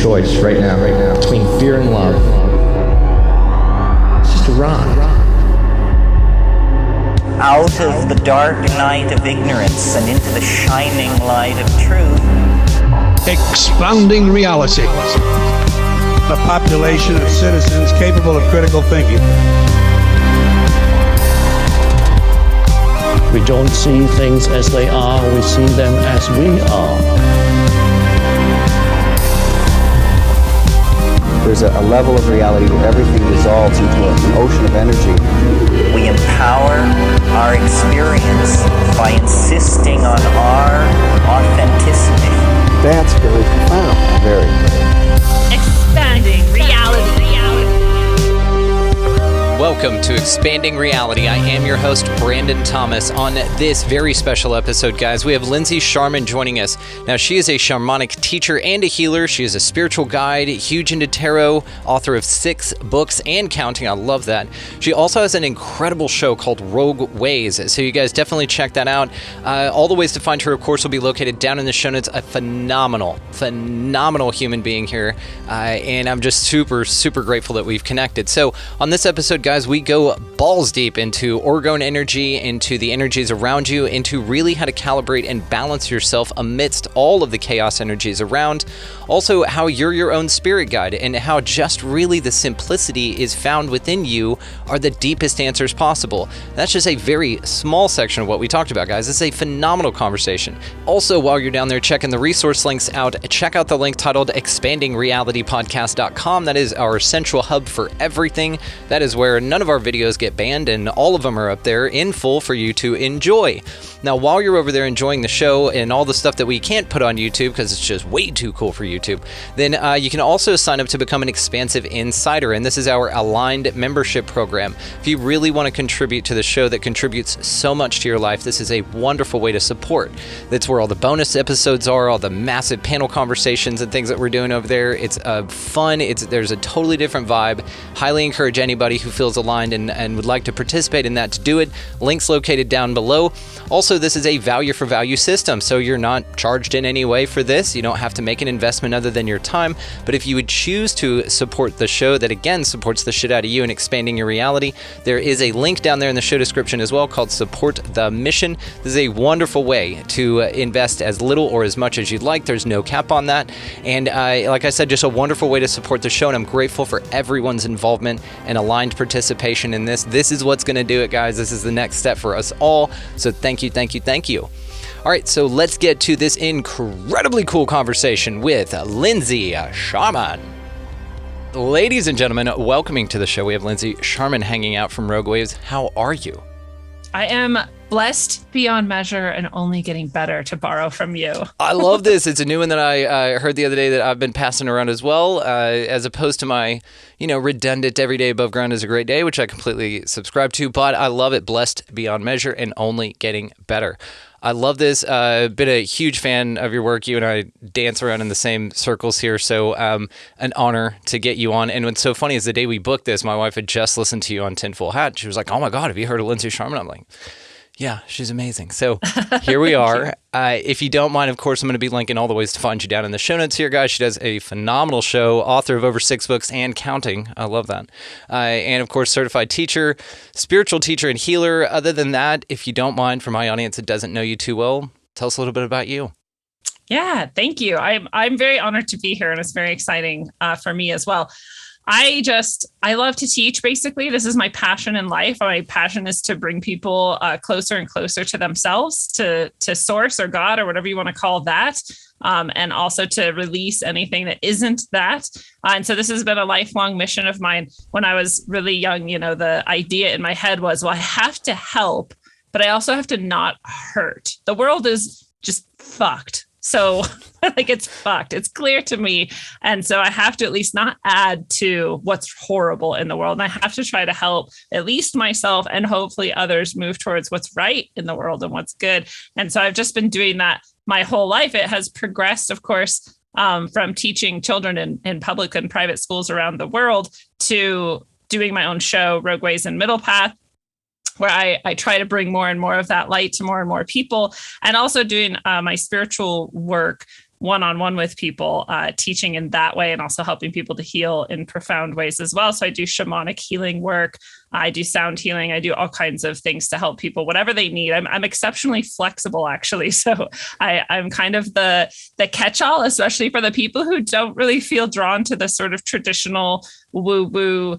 choice right now, between fear and love. It's just a rock. Out of the dark night of ignorance and into the shining light of truth. Expanding reality. A population of citizens capable of critical thinking. We don't see things as they are, we see them as we are. There's a level of reality where everything dissolves into an ocean of energy. We empower our experience by insisting on our authenticity. That's very profound. Very. Expanding reality. Welcome to Expanding Reality. I am your host, Brandon Thomas. On this very special episode, guys, we have Lindsey Scharmyn joining us. Now, she is a shamanic teacher and a healer. She is a spiritual guide, huge into tarot, author of 6 books and counting. I love that. She also has an incredible show called Rogue Ways, so you guys definitely check that out. All the ways to find her, of course, will be located down in the show notes. A phenomenal human being here, and I'm just super grateful that we've connected. So on this episode, guys, we go balls deep into orgone energy, into the energies around you, into really how to calibrate and balance yourself amidst all of the chaos energies around. Also, how you're your own spirit guide, and how just really the simplicity is found within you are the deepest answers possible. That's just a very small section of what we talked about, guys. It's a phenomenal conversation. Also, while you're down there checking the resource links out, check out the link titled expandingrealitypodcast.com. That is our central hub for everything. That is where none of our videos get banned, and all of them are up there in full for you to enjoy. Now, while you're over there enjoying the show and all the stuff that we can't put on YouTube because it's just way too cool for YouTube, then you can also sign up to become an Expansive Insider, and this is our aligned membership program. If you really want to contribute to the show that contributes so much to your life, this is a wonderful way to support. That's where all the bonus episodes are, all the massive panel conversations and things that we're doing over there. It's fun. There's a totally different vibe. Highly encourage anybody who feels aligned and would like to participate in that to do it. Links located down below. Also, this is a value for value system, so you're not charged in any way for this. You don't have to make an investment other than your time, but if you would choose to support the show that again supports the shit out of you and expanding your reality, there is a link down there in the show description as well called Support the Mission. This is a wonderful way to invest as little or as much as you'd like. There's no cap on that, and like I said, just a wonderful way to support the show, and I'm grateful for everyone's involvement and aligned participation in this. This is what's going to do it, guys. This is the next step for us all, so thank you. All right, so let's get to this incredibly cool conversation with Lindsey Scharmyn. Ladies and gentlemen, welcoming to the show, we have Lindsey Scharmyn hanging out from Rogue Waves. How are you? I am blessed beyond measure and only getting better, to borrow from you. I love this. It's a new one that I heard the other day that I've been passing around as well, as opposed to my, redundant every day above ground is a great day, which I completely subscribe to, but I love it. Blessed beyond measure and only getting better. I love this. Been a huge fan of your work. You and I dance around in the same circles here, so an honor to get you on. And what's so funny is the day we booked this, my wife had just listened to you on Tinfoil Hat. She was like, "Oh my God, have you heard of Lindsey Scharmyn?" I'm like, yeah, she's amazing. So here we are. If you don't mind, of course, I'm going to be linking all the ways to find you down in the show notes here, guys. She does a phenomenal show, author of over 6 books and counting. I love that. And of course, certified teacher, spiritual teacher, and healer. Other than that, if you don't mind, for my audience that doesn't know you too well, tell us a little bit about you. Yeah, thank you. I'm very honored to be here, and it's very exciting for me as well. I love to teach, basically. This is my passion in life. My passion is to bring people closer and closer to themselves, to source or God or whatever you want to call that, and also to release anything that isn't that. And so this has been a lifelong mission of mine. When I was really young, the idea in my head was, well, I have to help, but I also have to not hurt. The world is just fucked. So it's fucked. It's clear to me. And so I have to at least not add to what's horrible in the world. And I have to try to help at least myself and hopefully others move towards what's right in the world and what's good. And so I've just been doing that my whole life. It has progressed, of course, from teaching children in public and private schools around the world to doing my own show, Rogue Ways and Middle Path, where I try to bring more and more of that light to more and more people, and also doing my spiritual work one-on-one with people, teaching in that way, and also helping people to heal in profound ways as well. So I do shamanic healing work. I do sound healing. I do all kinds of things to help people, whatever they need. I'm exceptionally flexible, actually. So I'm kind of the catch-all, especially for the people who don't really feel drawn to the sort of traditional woo-woo,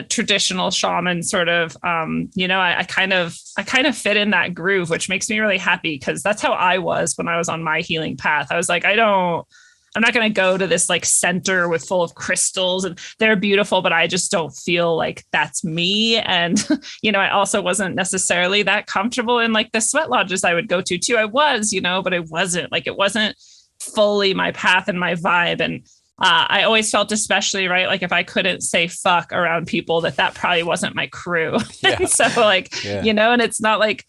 traditional shaman sort of, I kind of fit in that groove, which makes me really happy, because that's how I was when I was on my healing path. I was like, I'm not going to go to this like center with full of crystals, and they're beautiful, but I just don't feel like that's me. And, I also wasn't necessarily that comfortable in like the sweat lodges I would go to too. I was, but it wasn't fully my path and my vibe. And I always felt, especially, right, like if I couldn't say fuck around people, that probably wasn't my crew. Yeah. And so and it's not like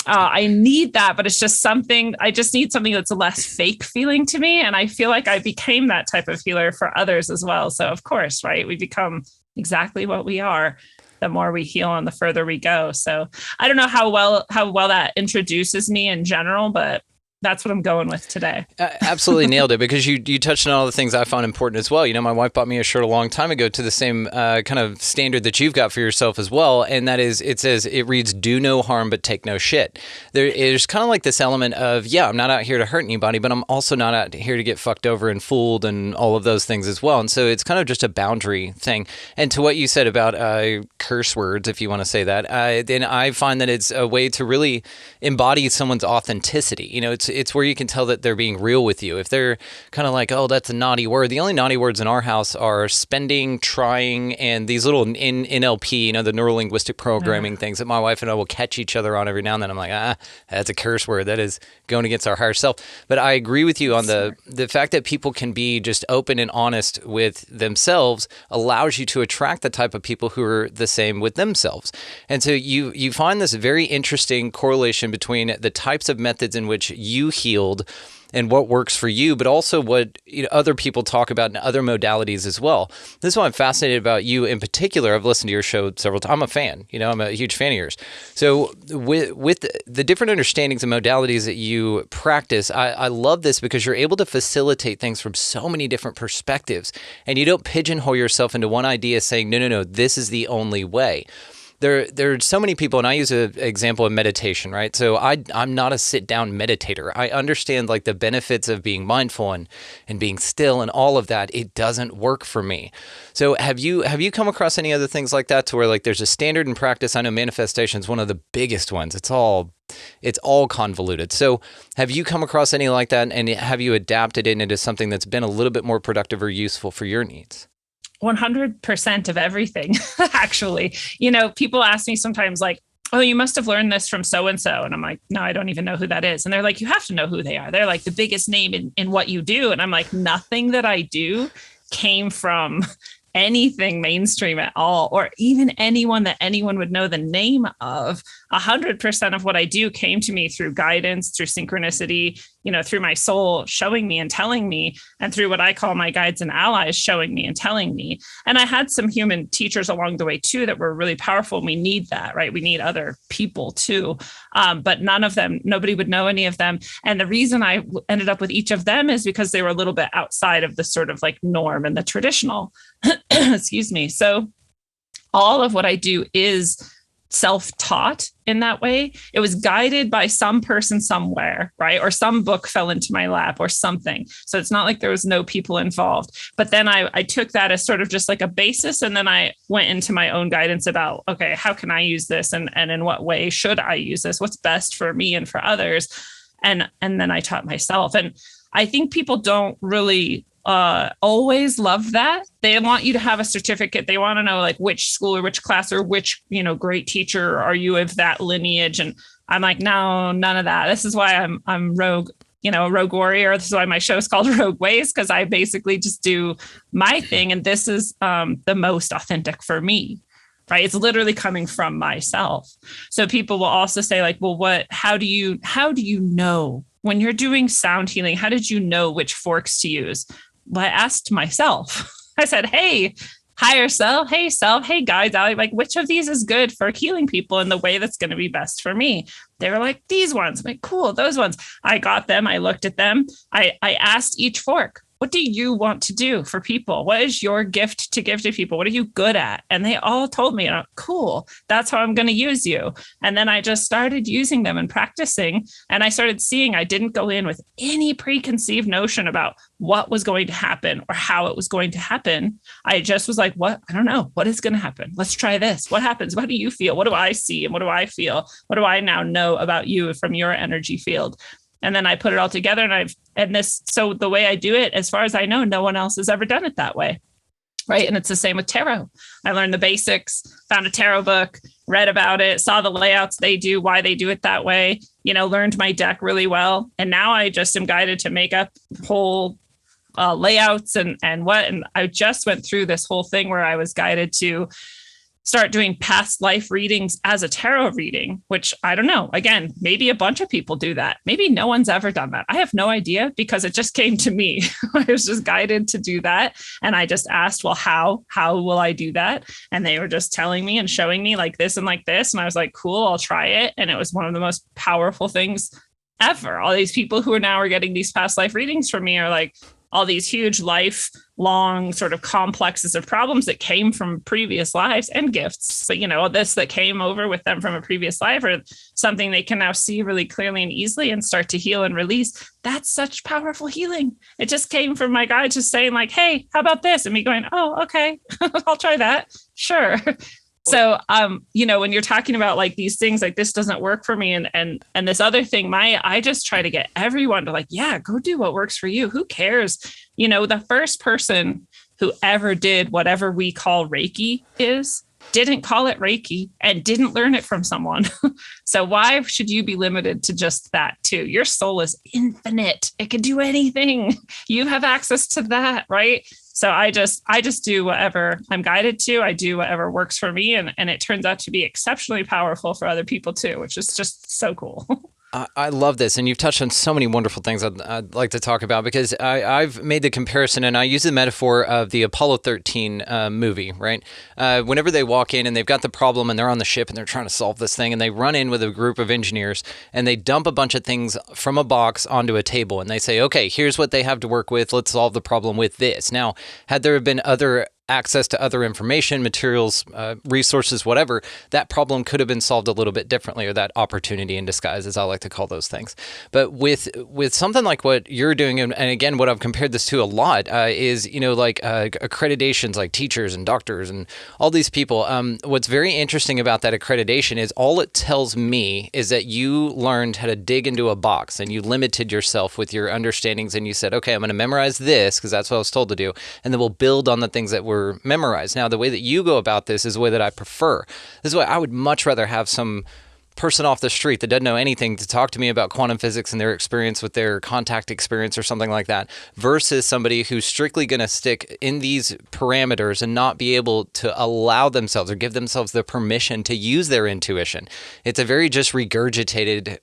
I need that, but it's just something, I just need something that's less fake feeling to me. And I feel like I became that type of healer for others as well. So of course, right, we become exactly what we are the more we heal and the further we go. So I don't know how well that introduces me in general, but that's what I'm going with today. Absolutely nailed it, because you touched on all the things I found important as well. My wife bought me a shirt a long time ago to the same kind of standard that you've got for yourself as well. And that is, it reads, do no harm, but take no shit. There's kind of like this element of, I'm not out here to hurt anybody, but I'm also not out here to get fucked over and fooled and all of those things as well. And so it's kind of just a boundary thing. And to what you said about curse words, if you want to say that, then I find that it's a way to really embody someone's authenticity. It's where you can tell that they're being real with you. If they're kind of like, oh, that's a naughty word. The only naughty words in our house are spending, trying, and these little NLP, the neuro-linguistic programming things that my wife and I will catch each other on every now and then. I'm like, that's a curse word. That is going against our higher self. But I agree with you on the fact that people can be just open and honest with themselves allows you to attract the type of people who are the same with themselves. And so you find this very interesting correlation between the types of methods in which you healed and what works for you, but also what other people talk about in other modalities as well. This is why I'm fascinated about you in particular. I've listened to your show several times. I'm a fan. I'm a huge fan of yours. So with the different understandings and modalities that you practice, I love this because you're able to facilitate things from so many different perspectives, and you don't pigeonhole yourself into one idea saying, no, this is the only way. There are so many people, and I use an example of meditation, right? So I'm not a sit-down meditator. I understand like the benefits of being mindful and being still and all of that. It doesn't work for me. So have you come across any other things like that, to where like there's a standard in practice? I know manifestation is one of the biggest ones. It's all convoluted. So have you come across any like that, and have you adapted it into something that's been a little bit more productive or useful for your needs? 100% of everything, actually. People ask me sometimes like, oh, you must have learned this from so-and-so. And I'm like, no, I don't even know who that is. And they're like, you have to know who they are. They're like the biggest name in what you do. And I'm like, nothing that I do came from anything mainstream at all, or even anyone that anyone would know the name of. 100% of what I do came to me through guidance, through synchronicity, through my soul showing me and telling me, and through what I call my guides and allies showing me and telling me. And I had some human teachers along the way too that were really powerful. And we need that, right? We need other people too. But nobody would know any of them. And the reason I ended up with each of them is because they were a little bit outside of the sort of like norm and the traditional. Excuse me. So all of what I do is self-taught in that way. It was guided by some person somewhere, right? Or some book fell into my lap or something. So it's not like there was no people involved. But then I took that as sort of just like a basis. And then I went into my own guidance about, okay, how can I use this? And in what way should I use this? What's best for me and for others? And then I taught myself. And I think people don't really always love that. They want you to have a certificate. They want to know like which school or which class or which, great teacher are you of that lineage. And I'm like, no, none of that. This is why I'm rogue, a rogue warrior. This is why my show is called Rogue Ways, because I basically just do my thing. And this is the most authentic for me, right? It's literally coming from myself. So people will also say like, well, how do you know when you're doing sound healing? How did you know which forks to use? Well, I asked myself. I said, hey, higher self, hey guys, Allie, like which of these is good for healing people in the way that's going to be best for me? They were like, these ones. I'm like, cool, those ones. I got them. I looked at them. I asked each fork, what do you want to do for people? What is your gift to give to people? What are you good at? And they all told me, cool, that's how I'm going to use you. And then I just started using them and practicing. And I started seeing I didn't go in with any preconceived notion about what was going to happen or how it was going to happen. I just was like, what? I don't know. What is going to happen? Let's try this. What happens? What do you feel? What do I see? And what do I feel? What do I now know about you from your energy field? And then I put it all together so the way I do it, as far as I know, no one else has ever done it that way. Right. And it's the same with tarot. I learned the basics, found a tarot book, read about it, saw the layouts they do, why they do it that way, learned my deck really well. And now I just am guided to make up whole layouts and I just went through this whole thing where I was guided to start doing past life readings as a tarot reading, which I don't know. Again, maybe a bunch of people do that. Maybe no one's ever done that. I have no idea because it just came to me. I was just guided to do that. And I just asked, well, how will I do that? And they were just telling me and showing me like this and like this. And I was like, cool, I'll try it. And it was one of the most powerful things ever. All these people who are getting these past life readings from me are like, all these huge lifelong sort of complexes of problems that came from previous lives and gifts. But, this that came over with them from a previous life or something they can now see really clearly and easily and start to heal and release. That's such powerful healing. It just came from my guide just saying like, hey, how about this? And me going, oh, okay, I'll try that. Sure. So, when you're talking about like these things, like this doesn't work for me and this other thing, I just try to get everyone to like, yeah, go do what works for you. Who cares? The first person who ever did whatever we call Reiki didn't call it Reiki and didn't learn it from someone. So why should you be limited to just that too? Your soul is infinite. It can do anything. You have access to that, right? So I just do whatever I'm guided to. I do whatever works for me. And it turns out to be exceptionally powerful for other people too, which is just so cool. I love this. And you've touched on so many wonderful things I'd like to talk about because I've made the comparison and I use the metaphor of the Apollo 13 movie, right? Whenever they walk in and they've got the problem and they're on the ship and they're trying to solve this thing and they run in with a group of engineers and they dump a bunch of things from a box onto a table and they say, okay, here's what they have to work with. Let's solve the problem with this. Now, had there been other access to other information, materials, resources, whatever, that problem could have been solved a little bit differently, or that opportunity in disguise, as I like to call those things. But with something like what you're doing, and again, what I've compared this to a lot is, like accreditations, like teachers and doctors and all these people. What's very interesting about that accreditation is all it tells me is that you learned how to dig into a box and you limited yourself with your understandings and you said, okay, I'm going to memorize this because that's what I was told to do, and then we'll build on the things that were memorized. Now, the way that you go about this is the way that I prefer. This is why I would much rather have some person off the street that doesn't know anything to talk to me about quantum physics and their experience with their contact experience or something like that versus somebody who's strictly going to stick in these parameters and not be able to allow themselves or give themselves the permission to use their intuition. It's a very just regurgitated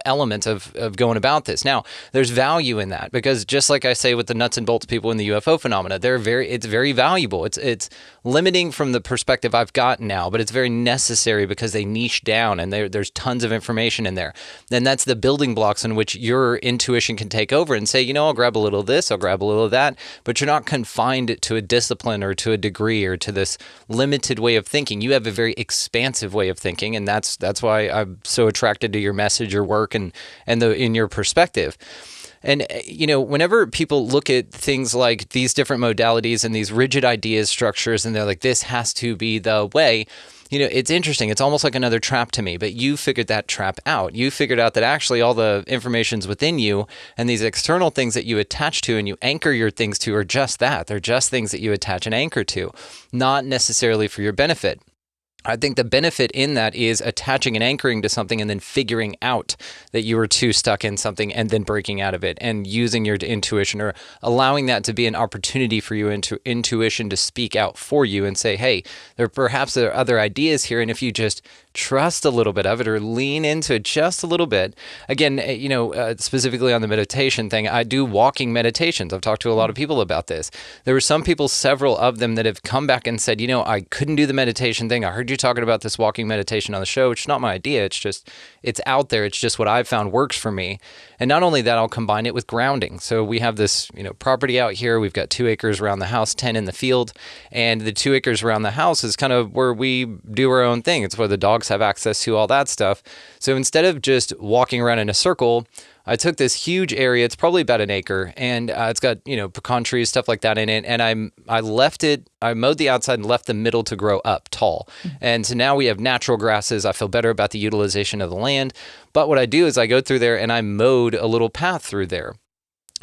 element of going about this. Now, there's value in that because just like I say with the nuts and bolts people in the UFO phenomena, it's very valuable. It's limiting from the perspective I've got now, but it's very necessary because they niche down and there's tons of information in there. Then that's the building blocks in which your intuition can take over and say, I'll grab a little of this, I'll grab a little of that, but you're not confined to a discipline or to a degree or to this limited way of thinking. You have a very expansive way of thinking, and that's why I'm so attracted to your message, your work, and in your perspective. And, whenever people look at things like these different modalities and these rigid ideas, structures, and they're like, this has to be the way, it's interesting. It's almost like another trap to me, but you figured that trap out. You figured out that actually all the information's within you, and these external things that you attach to and you anchor your things to are just that. They're just things that you attach and anchor to, not necessarily for your benefit. I think the benefit in that is attaching and anchoring to something and then figuring out that you were too stuck in something and then breaking out of it and using your intuition, or allowing that to be an opportunity for you intuition to speak out for you and say, hey, there are other ideas here. And if you just trust a little bit of it or lean into it just a little bit. Again, specifically on the meditation thing, I do walking meditations. I've talked to a lot of people about this. There were some people, several of them, that have come back and said, I couldn't do the meditation thing. I heard you talking about this walking meditation on the show, which is not my idea. It's out there. It's just what I've found works for me. And not only that, I'll combine it with grounding. So we have this, property out here. We've got 2 acres around the house, 10 in the field. And the 2 acres around the house is kind of where we do our own thing. It's where the dogs have access to, all that stuff. So instead of just walking around in a circle, I took this huge area. It's probably about an acre, and it's got pecan trees, stuff like that in it. And I left it. I mowed the outside and left the middle to grow up tall. And so now we have natural grasses. I feel better about the utilization of the land. But what I do is I go through there and I mowed a little path through there.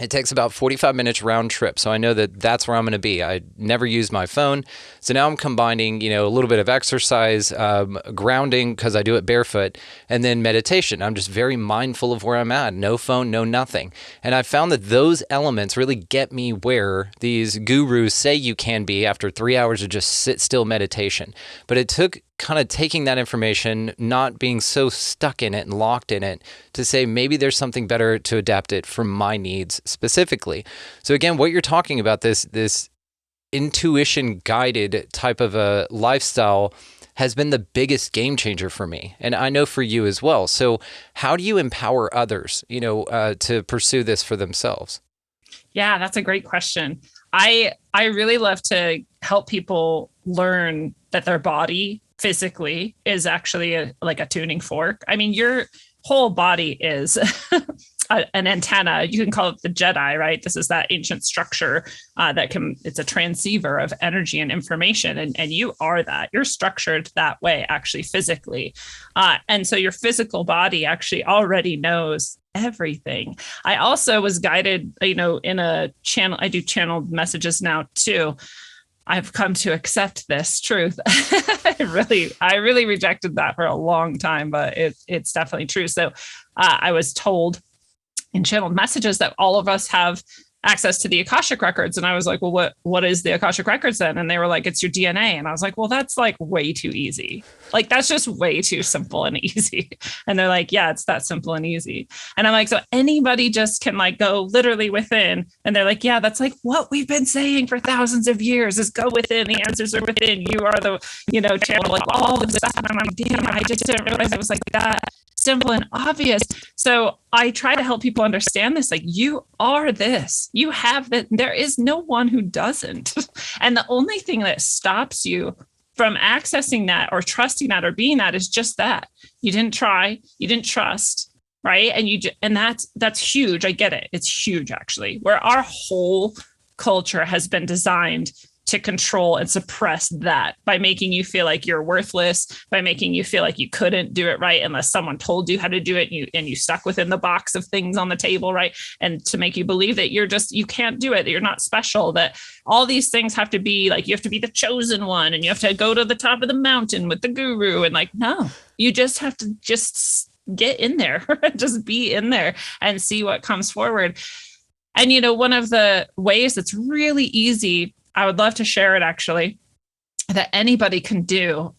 It takes about 45 minutes round trip, so I know that that's where I'm going to be. I never use my phone, so now I'm combining, a little bit of exercise, grounding, because I do it barefoot, and then meditation. I'm just very mindful of where I'm at. No phone, no nothing. And I found that those elements really get me where these gurus say you can be after 3 hours of just sit still meditation. But it took kind of taking that information, not being so stuck in it and locked in it, to say maybe there's something better to adapt it for my needs specifically. So again, what you're talking about, this intuition guided type of a lifestyle, has been the biggest game changer for me. And I know for you as well. So how do you empower others, to pursue this for themselves? Yeah, that's a great question. I really love to help people learn that their body physically is actually like a tuning fork. I mean, your whole body is an antenna. You can call it the Jedi, right? This is that ancient structure it's a transceiver of energy and information. And you are that. You're structured that way, actually, physically. And so your physical body actually already knows everything. I also was guided, in a channel. I do channeled messages now too. I've come to accept this truth. I really rejected that for a long time, but it's definitely true. So I was told in channeled messages that all of us have access to the Akashic records. And I was like, well, what is the Akashic records then? And they were like, it's your DNA. And I was like, well, that's like way too easy. Like, that's just way too simple and easy. And they're like, yeah, it's that simple and easy. And I'm like, so anybody just can like go literally within. And they're like, yeah, that's like what we've been saying for thousands of years, is go within. The answers are within. You are the, channel, like all this stuff. And I'm like, damn, I just didn't realize it was like that simple and obvious. So I try to help people understand this. Like, you are this, you have that. There is no one who doesn't. And the only thing that stops you from accessing that or trusting that or being that is just that you didn't try, you didn't trust, right? And that's huge. I get it. It's huge, actually, where our whole culture has been designed to control and suppress that by making you feel like you're worthless, by making you feel like you couldn't do it right unless someone told you how to do it, and you stuck within the box of things on the table, right? And to make you believe that you can't do it, that you're not special, that all these things have to be like, you have to be the chosen one, and you have to go to the top of the mountain with the guru, and like, no, you just have to just get in there, just be in there and see what comes forward. And, one of the ways that's really easy, I would love to share it, actually, that anybody can do.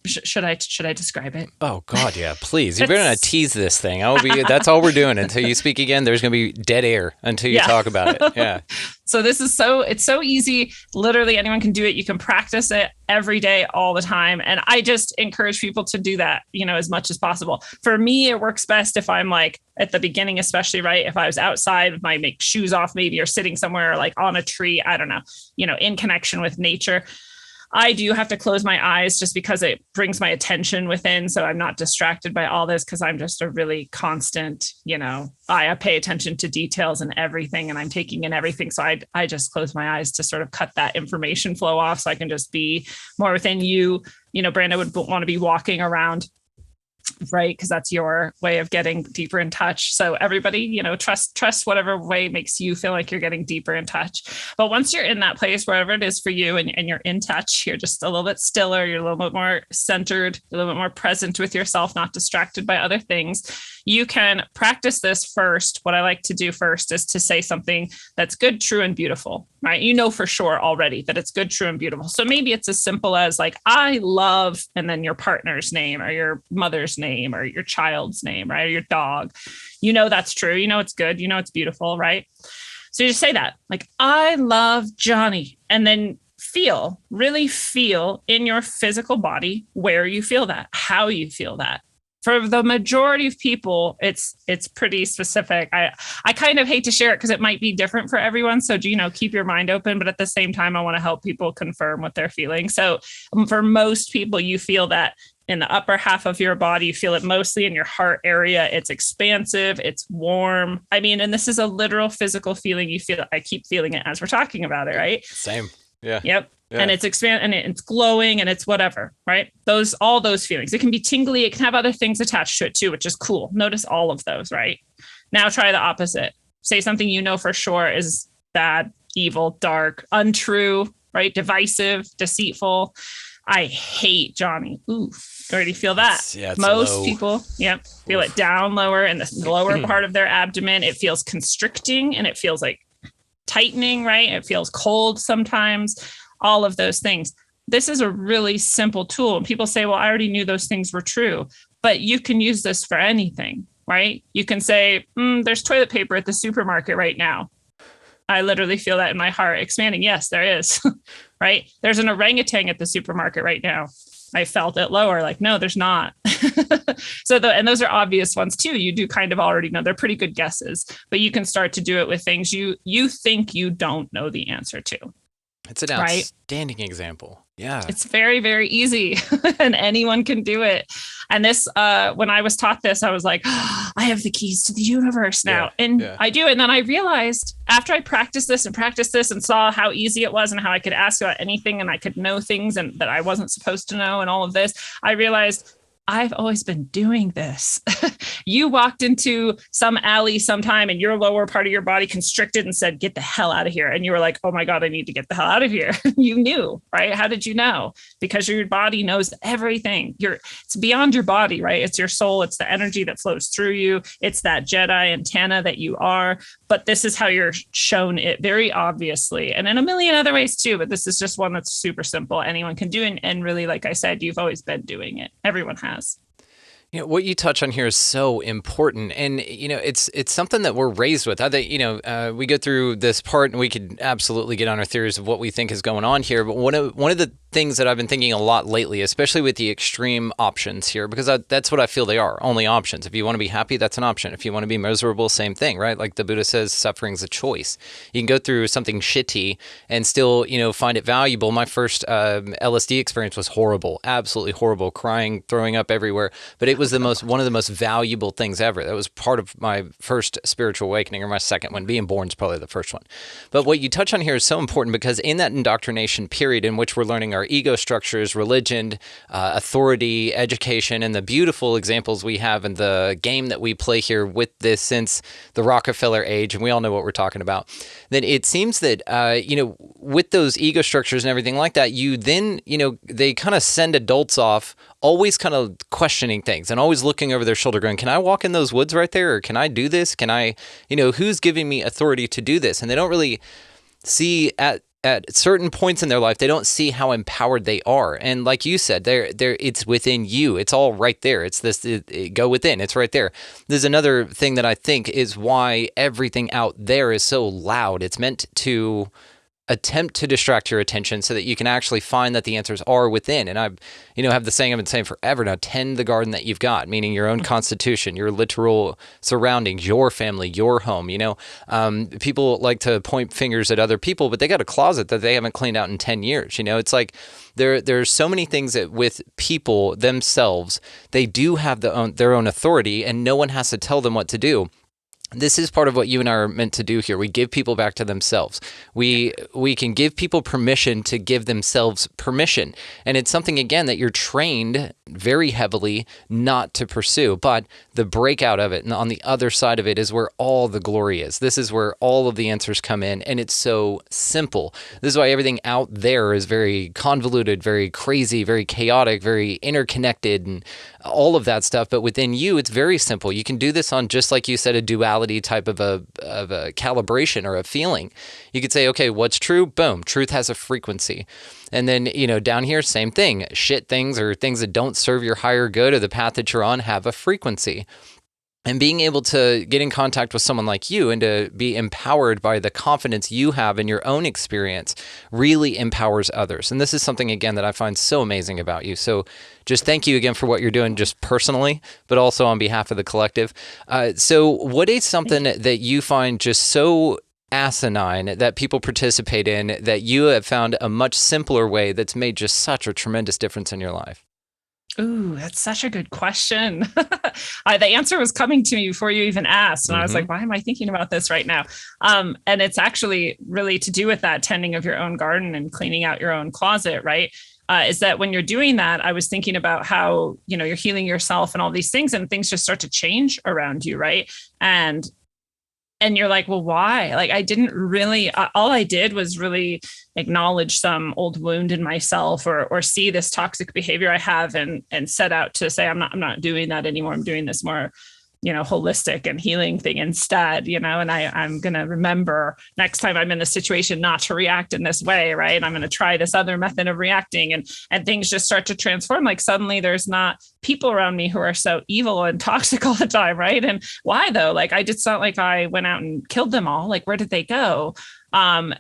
Should I describe it? Oh God, yeah, please. You're going to tease this thing. That's all we're doing until you speak again. There's going to be dead air until you talk about it. Yeah. So it's so easy. Literally anyone can do it. You can practice it every day, all the time. And I just encourage people to do that, as much as possible. For me, it works best if I'm like at the beginning, especially, right? If I was outside with my shoes off, maybe, or sitting somewhere like on a tree, I don't know, in connection with nature. I do have to close my eyes just because it brings my attention within. So I'm not distracted by all this, because I'm just a really constant, I pay attention to details and everything, and I'm taking in everything. So I just close my eyes to sort of cut that information flow off, so I can just be more within you. Brandon would want to be walking around right? Because that's your way of getting deeper in touch. So everybody, you know, trust whatever way makes you feel like you're getting deeper in touch. But once you're in that place, wherever it is for you, and you're in touch, you're just a little bit stiller, you're a little bit more centered, a little bit more present with yourself, not distracted by other things. You can practice this first. What I like to do first is to say something that's good, true, and beautiful, right? You know for sure already that it's good, true, and beautiful. So maybe it's as simple as like, I love, and then your partner's name or your mother's name or your child's name, right? Or your dog. You know that's true. You know it's good. You know it's beautiful, right? So you just say that, like, I love Johnny. And then really feel in your physical body where you feel that, how you feel that. For the majority of people, it's pretty specific. I kind of hate to share it because it might be different for everyone. So, you know, keep your mind open. But at the same time, I want to help people confirm what they're feeling. So for most people, you feel that in the upper half of your body. You feel it mostly in your heart area. It's expansive. It's warm. I mean, and this is a literal physical feeling. You feel, I keep feeling it as we're talking about it, right? Same. Yeah. Yep. Yeah. And it's and it's glowing and it's whatever, right? All those feelings. It can be tingly. It can have other things attached to it too, which is cool. Notice all of those, right? Now try the opposite. Say something you know for sure is bad, evil, dark, untrue, right? Divisive, deceitful. I hate Johnny. Ooh, already feel that. Yeah, most low. people, feel it down lower in the lower part of their abdomen. It feels constricting and it feels like tightening, right? It feels cold sometimes. All of those things. This is a really simple tool. And people say, well, I already knew those things were true, but you can use this for anything, right? You can say, there's toilet paper at the supermarket right now. I literally feel that in my heart expanding. Yes, there is, right? There's an orangutan at the supermarket right now. I felt it lower, like, no, there's not. And those are obvious ones too. You do kind of already know. They're pretty good guesses, but you can start to do it with things you think you don't know the answer to. It's an outstanding example. Yeah. It's very, very easy and anyone can do it. And this, when I was taught this, I was like, I have the keys to the universe now. I do. And then I realized after I practiced this and saw how easy it was and how I could ask about anything and I could know things and that I wasn't supposed to know and all of this, I realized I've always been doing this. You walked into some alley sometime and your lower part of your body constricted and said, get the hell out of here. And you were like, oh my God, I need to get the hell out of here. You knew, right? How did you know? Because your body knows everything. It's beyond your body, right? It's your soul. It's the energy that flows through you. It's that Jedi antenna that you are. But this is how you're shown it very obviously. And in a million other ways too. But this is just one that's super simple. Anyone can do it. And really, like I said, you've always been doing it. Everyone has. You know, what you touch on here is so important. And, you know, it's something that we're raised with. I think, you know, we go through this part and we could absolutely get on our theories of what we think is going on here. But one of the things that I've been thinking a lot lately, especially with the extreme options here, because that's what I feel they are, only options. If you want to be happy, that's an option. If you want to be miserable, same thing, right? Like the Buddha says, suffering's a choice. You can go through something shitty and still, you know, find it valuable. My first LSD experience was horrible, absolutely horrible, crying, throwing up everywhere. But it was one of the most valuable things ever. That was part of my first spiritual awakening, or my second one. Being born is probably the first one. But what you touch on here is so important because in that indoctrination period in which we're learning our ego structures, religion, authority, education, and the beautiful examples we have in the game that we play here with this since the Rockefeller age, and we all know what we're talking about, then it seems that, you know, with those ego structures and everything like that, you then, you know, they kind of send adults off always kind of questioning things and always looking over their shoulder going, can I walk in those woods right there? Or can I do this? Can I, you know, who's giving me authority to do this? And they don't really see at certain points in their life, they don't see how empowered they are. And like you said, it's within you. It's all right there. It's this, go within. It's right there. There's another thing that I think is why everything out there is so loud. It's meant to attempt to distract your attention so that you can actually find that the answers are within. And I, you know, have the saying I've been saying forever now, tend the garden that you've got, meaning your own constitution, your literal surroundings, your family, your home. You know, people like to point fingers at other people, but they got a closet that they haven't cleaned out in 10 years. You know, it's like there's so many things that with people themselves, they do have their own authority and no one has to tell them what to do. this is part of what you and I are meant to do here. We give people back to themselves. We can give people permission to give themselves permission. And it's something, again, that you're trained very heavily not to pursue. But the breakout of it and on the other side of it is where all the glory is. This is where all of the answers come in. And it's so simple. This is why everything out there is very convoluted, very crazy, very chaotic, very interconnected, and all of that stuff. But within you, it's very simple. You can do this on, just like you said, a duality type of a calibration or a feeling. You could say, okay, what's true? Boom. Truth has a frequency. And then, down here, same thing. Shit things or things that don't serve your higher good or the path that you're on have a frequency. And being able to get in contact with someone like you and to be empowered by the confidence you have in your own experience really empowers others. And this is something, again, that I find so amazing about you. So just thank you again for what you're doing just personally, but also on behalf of the collective. So what is something that you find just so asinine that people participate in that you have found a much simpler way that's made just such a tremendous difference in your life? Ooh, that's such a good question. The answer was coming to me before you even asked. And I was like, why am I thinking about this right now? And it's actually really to do with that tending of your own garden and cleaning out your own closet, right? Is that when you're doing that, I was thinking about how, you're healing yourself and all these things, and things just start to change around you, right? And you're like, well, why? Like, I didn't really, all I did was really acknowledge some old wound in myself or see this toxic behavior I have and set out to say, I'm not doing that anymore. I'm doing this more, holistic and healing thing instead, and I'm going to remember next time I'm in this situation not to react in this way. Right. I'm going to try this other method of reacting, and things just start to transform. Like suddenly there's not people around me who are so evil and toxic all the time. Right. And why though? Like, it's not like I went out and killed them all. Like, where did they go? And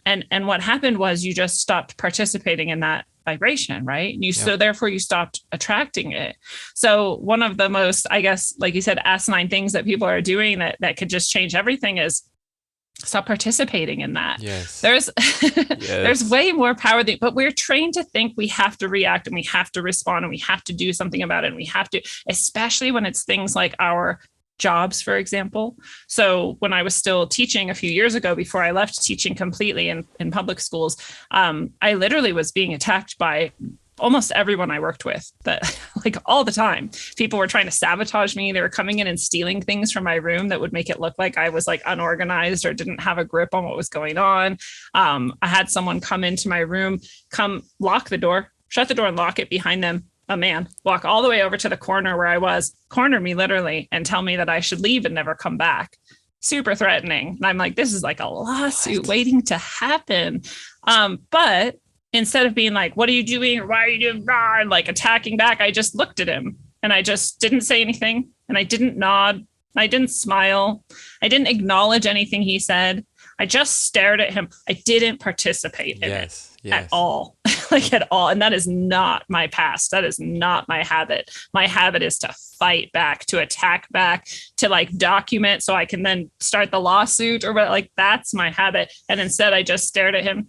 what happened was you just stopped participating in that vibration, right? So therefore you stopped attracting it. So one of the most, I guess, like you said, asinine things that people are doing that could just change everything is stop participating in that. Yes. There's way more power but we're trained to think we have to react and we have to respond and we have to do something about it. And we have to, especially when it's things like our jobs, for example. So when I was still teaching a few years ago, before I left teaching completely in public schools, I literally was being attacked by almost everyone I worked with, that like all the time. People were trying to sabotage me. They were coming in and stealing things from my room that would make it look like I was like unorganized or didn't have a grip on what was going on. I had someone come into my room, lock the door, shut the door and lock it behind them. A man walk all the way over to the corner where I was, corner me literally, and tell me that I should leave and never come back. Super threatening. And I'm like, this is like a lawsuit waiting to happen. But instead of being like, what are you doing? Or why are you doing blah, and like attacking back, I just looked at him and I just didn't say anything. And I didn't nod. I didn't smile. I didn't acknowledge anything he said. I just stared at him. I didn't participate in it at all, like at all. And that is not my past. That is not my habit. My habit is to fight back, to attack back, to like document so I can then start the lawsuit or what, like that's my habit. And instead I just stared at him.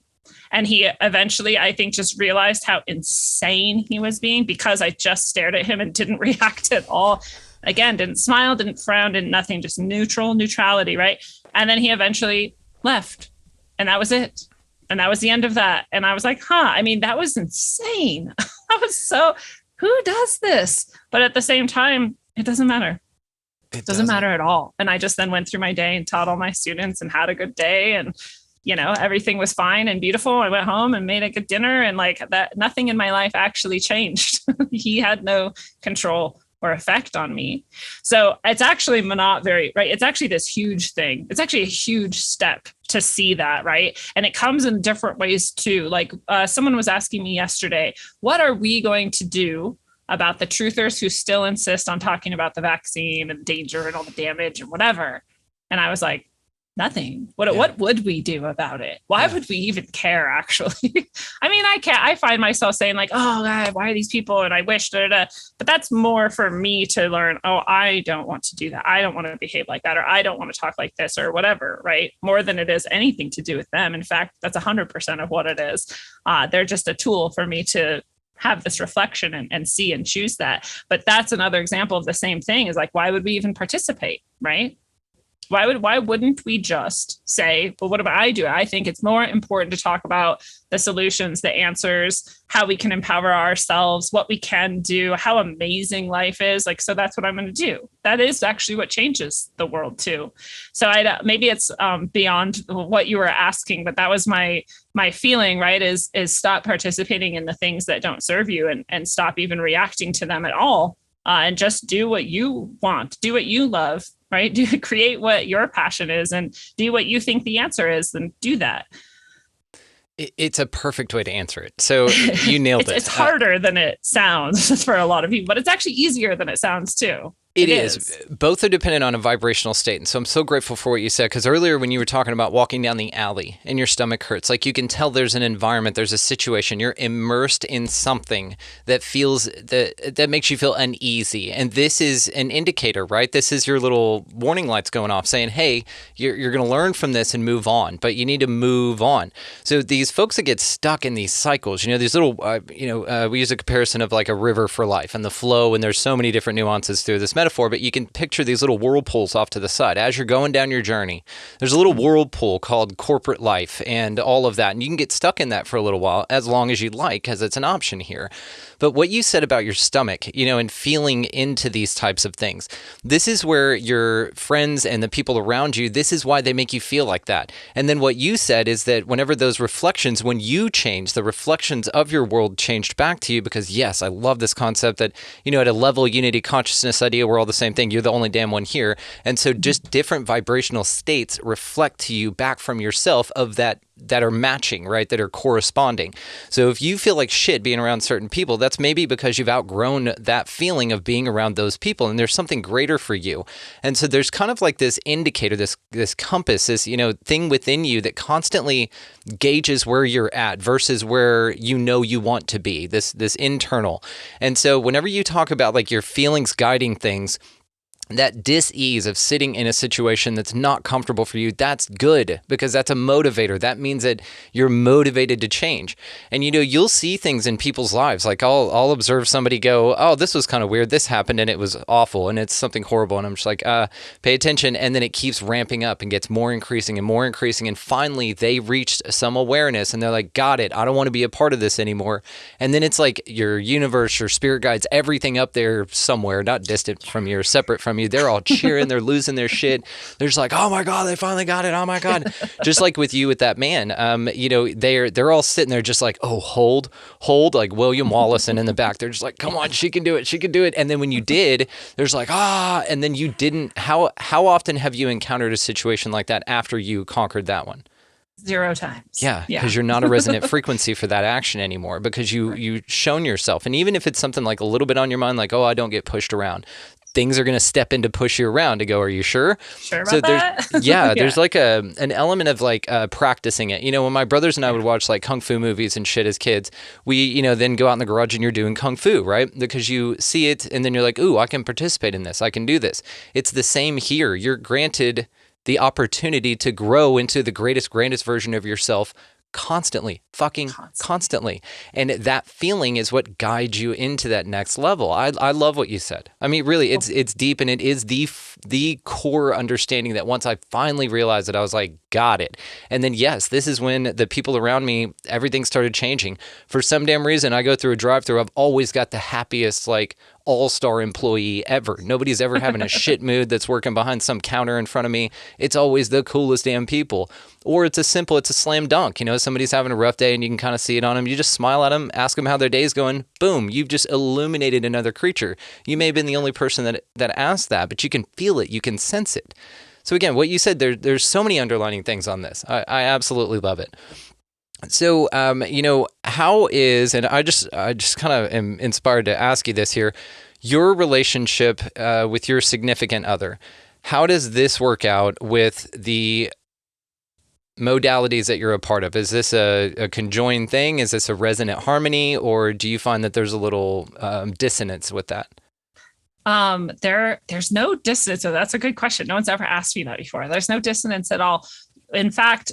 And he eventually, I think, just realized how insane he was being because I just stared at him and didn't react at all. Again, didn't smile, didn't frown, didn't nothing, just neutrality, right? And then he eventually left. And that was it. And that was the end of that. And I was like, I mean, that was insane. I was who does this? But at the same time, it doesn't matter. It doesn't matter at all. And I just then went through my day and taught all my students and had a good day. And, everything was fine and beautiful. I went home and made a good dinner and like that, nothing in my life actually changed. He had no control or effect on me. So it's actually not very, right? It's actually this huge thing. It's actually a huge step to see that, right? And it comes in different ways too. Like someone was asking me yesterday, what are we going to do about the truthers who still insist on talking about the vaccine and danger and all the damage and whatever? And I was like, nothing. What would we do about it? Why would we even care, actually? I mean, I find myself saying like, oh God, why are these people? And I wish, but that's more for me to learn, oh, I don't want to do that. I don't want to behave like that, or I don't want to talk like this or whatever, right? More than it is anything to do with them. In fact, that's 100% of what it is. They're just a tool for me to have this reflection and see and choose that. But that's another example of the same thing is like, why would we even participate, right? Why wouldn't we just say, well, what do I do? I think it's more important to talk about the solutions, the answers, how we can empower ourselves, what we can do, how amazing life is. Like, so that's what I'm going to do. That is actually what changes the world too. So maybe it's beyond what you were asking, but that was my feeling, right? Is stop participating in the things that don't serve you, and stop even reacting to them at all. And just do what you want, do what you love, right? Create what your passion is and do what you think the answer is, and do that. It's a perfect way to answer it. So you nailed it. It's harder than it sounds for a lot of people, but it's actually easier than it sounds too. It is. Both are dependent on a vibrational state. And so I'm so grateful for what you said, because earlier when you were talking about walking down the alley and your stomach hurts, like you can tell there's an environment, there's a situation, you're immersed in something that feels that makes you feel uneasy. And this is an indicator, right? This is your little warning lights going off saying, hey, you're going to learn from this and move on, but you need to move on. So these folks that get stuck in these cycles, these little, we use a comparison of like a river for life and the flow, and there's so many different nuances through this metaphor, but you can picture these little whirlpools off to the side. As you're going down your journey, there's a little whirlpool called corporate life and all of that. And you can get stuck in that for a little while, as long as you'd like, because it's an option here. But what you said about your stomach, and feeling into these types of things, this is where your friends and the people around you, this is why they make you feel like that. And then what you said is that whenever those reflections, when you change, the reflections of your world changed back to you, because yes, I love this concept that, at a level unity consciousness idea, we're all the same thing. You're the only damn one here. And so just different vibrational states reflect to you back from yourself of that are matching, right? That are corresponding. So if you feel like shit being around certain people, that's maybe because you've outgrown that feeling of being around those people, and there's something greater for you. And so there's kind of like this indicator, this compass, this, thing within you that constantly gauges where you're at versus where you want to be, this internal. And so whenever you talk about like your feelings guiding things, that dis-ease of sitting in a situation that's not comfortable for you, that's good, because that's a motivator. That means that you're motivated to change. And you'll see things in people's lives. Like I'll observe somebody go, oh, this was kind of weird. This happened and it was awful and it's something horrible. And I'm just like, pay attention. And then it keeps ramping up and gets more increasing and more increasing. And finally they reached some awareness and they're like, got it. I don't want to be a part of this anymore. And then it's like your universe, your spirit guides, everything up there somewhere, not distant from you or separate from you. They're all cheering, they're losing their shit. They're just like, oh my God, they finally got it. Oh my God. Just like with you with that man, they're all sitting there just like, oh, hold, like William Wallison in the back. They're just like, come on, she can do it. She can do it. And then when you did, there's like, and then you didn't. How often have you encountered a situation like that after you conquered that one? 0 times. Yeah, because you're not a resonant frequency for that action anymore, because you shown yourself. And even if it's something like a little bit on your mind, like, oh, I don't get pushed around, things are going to step in to push you around to go, are you sure? Sure about that? There's like an element of like practicing it. When my brothers and I would watch like Kung Fu movies and shit as kids, we, then go out in the garage and you're doing Kung Fu, right? Because you see it and then you're like, ooh, I can participate in this. I can do this. It's the same here. You're granted the opportunity to grow into the grandest version of yourself constantly. And that feeling is what guides you into that next level. I love what you said. I mean, really, it's deep, and it is the core understanding that once I finally realized it, I was like, got it. And then, yes, this is when the people around me, everything started changing. For some damn reason, I go through a drive-thru, I've always got the happiest, like, all-star employee ever. Nobody's ever having a shit mood that's working behind some counter in front of me. It's always the coolest damn people. Or it's a slam dunk. Somebody's having a rough day and you can kind of see it on them. You just smile at them, ask them how their day's going. Boom, you've just illuminated another creature. You may have been the only person that asked that, but you can feel it, you can sense it. So again, what you said, there's so many underlining things on this. I absolutely love it. So, how is, and I just kind of am inspired to ask you this here, your relationship with your significant other, how does this work out with the modalities that you're a part of? Is this a conjoined thing? Is this a resonant harmony? Or do you find that there's a little dissonance with that? There's no dissonance. So that's a good question. No one's ever asked me that before. There's no dissonance at all. In fact,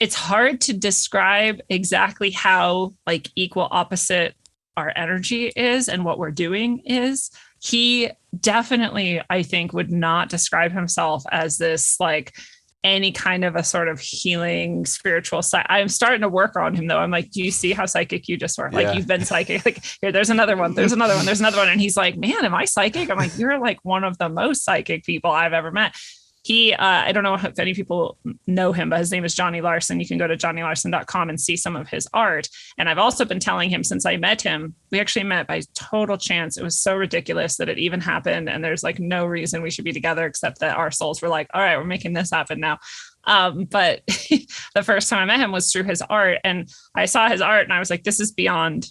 it's hard to describe exactly how like equal opposite our energy is and what we're doing is. he definitely, I think, would not describe himself as this like any kind of a sort of healing spiritual side. I'm starting to work on him though. I'm like, do you see how psychic you just were? Like, you've been psychic. Like, here, there's another one. There's another one. There's another one. And he's like, man, am I psychic? I'm like, you're like one of the most psychic people I've ever met. He, I don't know if any people know him, but his name is Johnny Larson. You can go to johnnylarson.com and see some of his art. And I've also been telling him since I met him, we actually met by total chance. It was so ridiculous that it even happened. And there's like no reason we should be together except that our souls were like, all right, we're making this happen now. But the first time I met him was through his art, and I saw his art and I was like, this is beyond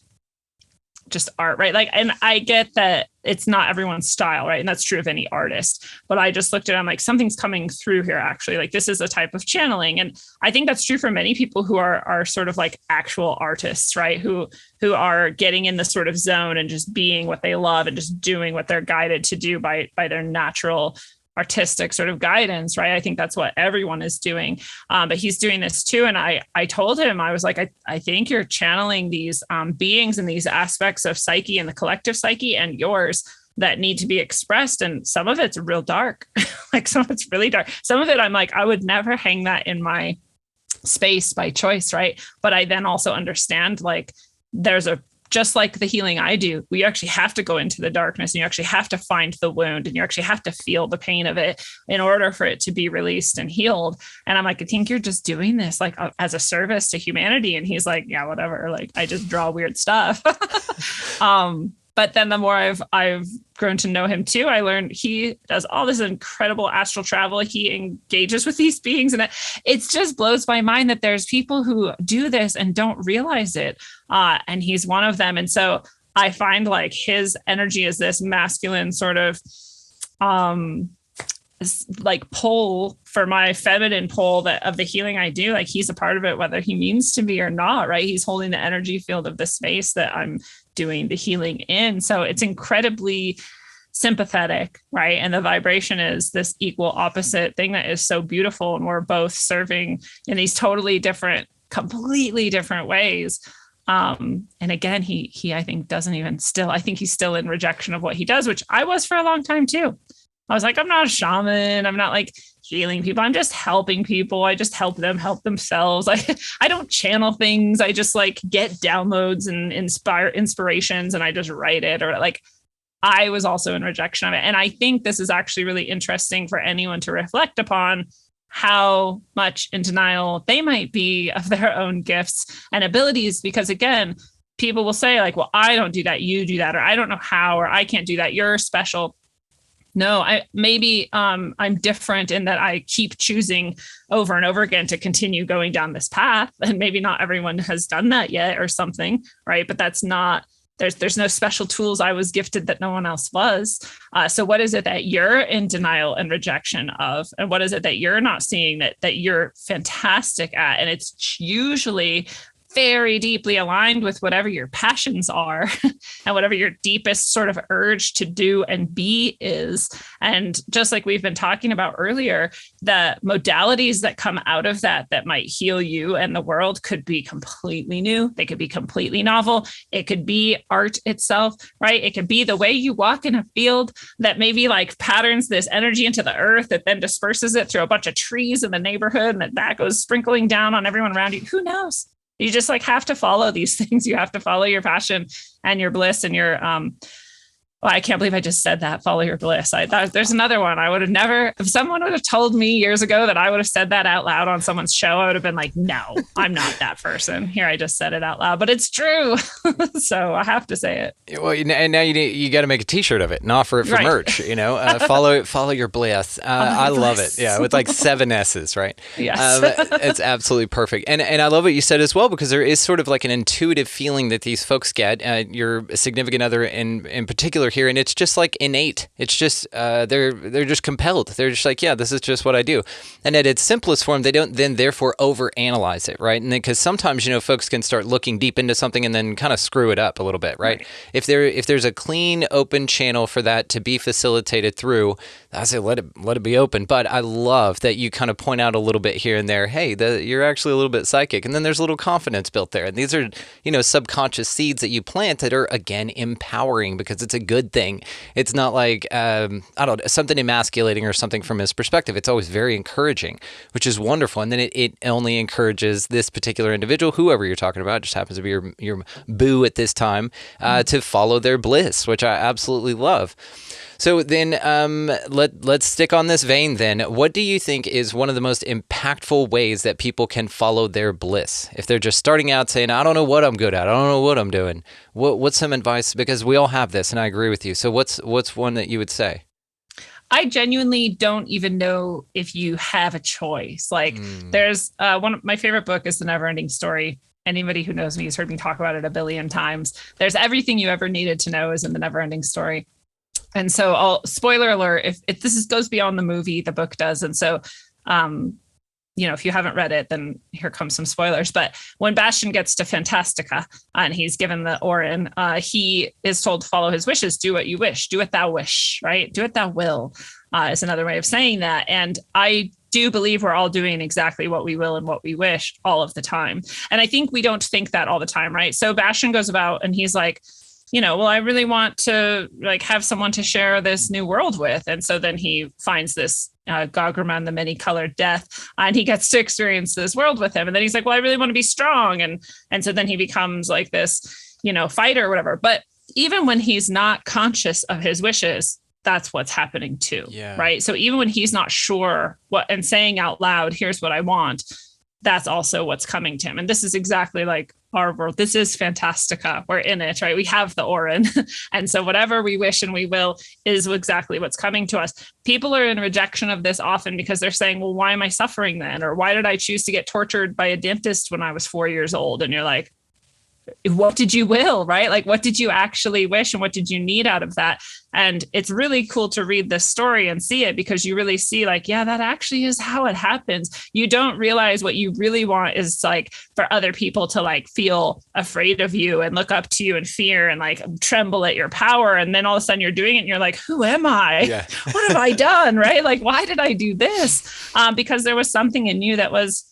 just art, right? Like, and I get that it's not everyone's style, right? And that's true of any artist, but I just looked at it, I'm like, something's coming through here, actually. Like, this is a type of channeling. And I think that's true for many people who are sort of like actual artists, right? Who are getting in this sort of zone and just being what they love and just doing what they're guided to do by their natural artistic sort of guidance, right? I think that's what everyone is doing. But he's doing this too. And I told him, I was like, I think you're channeling these beings and these aspects of psyche and the collective psyche and yours that need to be expressed. And some of it's real dark. Like, some of it's really dark. Some of it, I'm like, I would never hang that in my space by choice, right? But I then also understand, like, just like the healing I do, we actually have to go into the darkness, and you actually have to find the wound, and you actually have to feel the pain of it in order for it to be released and healed. And I'm like, I think you're just doing this like as a service to humanity. And he's like, yeah, whatever. Like, I just draw weird stuff. But then the more I've grown to know him too, I learned he does all this incredible astral travel. He engages with these beings, and it just blows my mind that there's people who do this and don't realize it. And he's one of them. And so I find like his energy is this masculine sort of like pull for my feminine pull of the healing I do. Like, he's a part of it, whether he means to be or not, right? He's holding the energy field of the space that I'm doing the healing in. So it's incredibly sympathetic, right? And the vibration is this equal opposite thing that is so beautiful. And we're both serving in these totally different, completely different ways. And again, he, I think I think he's still in rejection of what he does, which I was for a long time too. I was like, I'm not a shaman. I'm not like healing people. I'm just helping people. I just help them help themselves. I don't channel things. I just like get downloads and inspirations, and I just write it. Or like, I was also in rejection of it. And I think this is actually really interesting for anyone to reflect upon how much in denial they might be of their own gifts and abilities. Because again, people will say like, well, I don't do that. You do that. Or I don't know how, or I can't do that. You're special. No, I'm different in that I keep choosing over and over again to continue going down this path. And maybe not everyone has done that yet or something, right? But that's not, there's no special tools I was gifted that no one else was. So what is it that you're in denial and rejection of? And what is it that you're not seeing that you're fantastic at? And it's usually very deeply aligned with whatever your passions are and whatever your deepest sort of urge to do and be is. And just like we've been talking about earlier, the modalities that come out of that might heal you and the world could be completely new. They could be completely novel. It could be art itself, right? It could be the way you walk in a field that maybe like patterns this energy into the earth that then disperses it through a bunch of trees in the neighborhood, and that goes sprinkling down on everyone around you. Who knows? You just like have to follow these things. You have to follow your passion and your bliss and your, well, I can't believe I just said that. Follow your bliss. There's another one. I would have never, if someone would have told me years ago that I would have said that out loud on someone's show, I would have been like, no, I'm not that person. Here, I just said it out loud, but it's true. So I have to say it. Well, and now you got to make a t-shirt of it and offer it for merch, follow your bliss. I love it. Yeah. With like 7 S's, right? Yes. It's absolutely perfect. And I love what you said as well, because there is sort of like an intuitive feeling that these folks get, your significant other in particular here, and it's just like innate. It's just they're just compelled. They're just like, yeah, this is just what I do. And at its simplest form, they don't then therefore overanalyze it, right? And because sometimes folks can start looking deep into something and then kind of screw it up a little bit, right? If there's a clean, open channel for that to be facilitated through, I say let it be open. But I love that you kind of point out a little bit here and there. Hey, you're actually a little bit psychic, and then there's a little confidence built there. And these are subconscious seeds that you plant that are again empowering, because it's a good good thing. It's not like, I don't know, something emasculating or something from his perspective. It's always very encouraging, which is wonderful. And then it only encourages this particular individual, whoever you're talking about, just happens to be your boo at this time, to follow their bliss, which I absolutely love. So then let's stick on this vein then. What do you think is one of the most impactful ways that people can follow their bliss? If they're just starting out saying, I don't know what I'm good at, I don't know what I'm doing. What's some advice? Because we all have this, and I agree with you. So what's one that you would say? I genuinely don't even know if you have a choice. Like there's one of my favorite book is The Neverending Story. Anybody who knows me has heard me talk about it a billion times. There's everything you ever needed to know is in The Neverending Story. And so spoiler alert, if this goes beyond the movie, the book does. And so, if you haven't read it, then here comes some spoilers. But when Bastian gets to Fantastica and he's given the Orin, he is told to follow his wishes. Do what you wish. Do what thou wish, right? Do what thou will is another way of saying that. And I do believe we're all doing exactly what we will and what we wish all of the time. And I think we don't think that all the time, right? So Bastian goes about and he's like, well, I really want to have someone to share this new world with. And so then he finds this Gagraman, the many-colored death, and he gets to experience this world with him. And then he's like, well, I really want to be strong. And so then he becomes like this, fighter or whatever. But even when he's not conscious of his wishes, that's what's happening too. Yeah. Right. So even when he's not sure what and saying out loud, here's what I want, that's also what's coming to him. And this is exactly like our world. This is Fantastica. We're in it, right? We have the Orin. And so whatever we wish and we will is exactly what's coming to us. People are in rejection of this often because they're saying, well, why am I suffering then? Or why did I choose to get tortured by a dentist when I was 4 years old? And you're like, what did you will, right? Like, what did you actually wish and what did you need out of that? And it's really cool to read this story and see it because you really see like, yeah, that actually is how it happens. You don't realize what you really want is like for other people to like feel afraid of you and look up to you in fear and like tremble at your power. And then all of a sudden you're doing it and you're like, who am I? Yeah. What have I done? Right? Like, why did I do this? Because there was something in you that was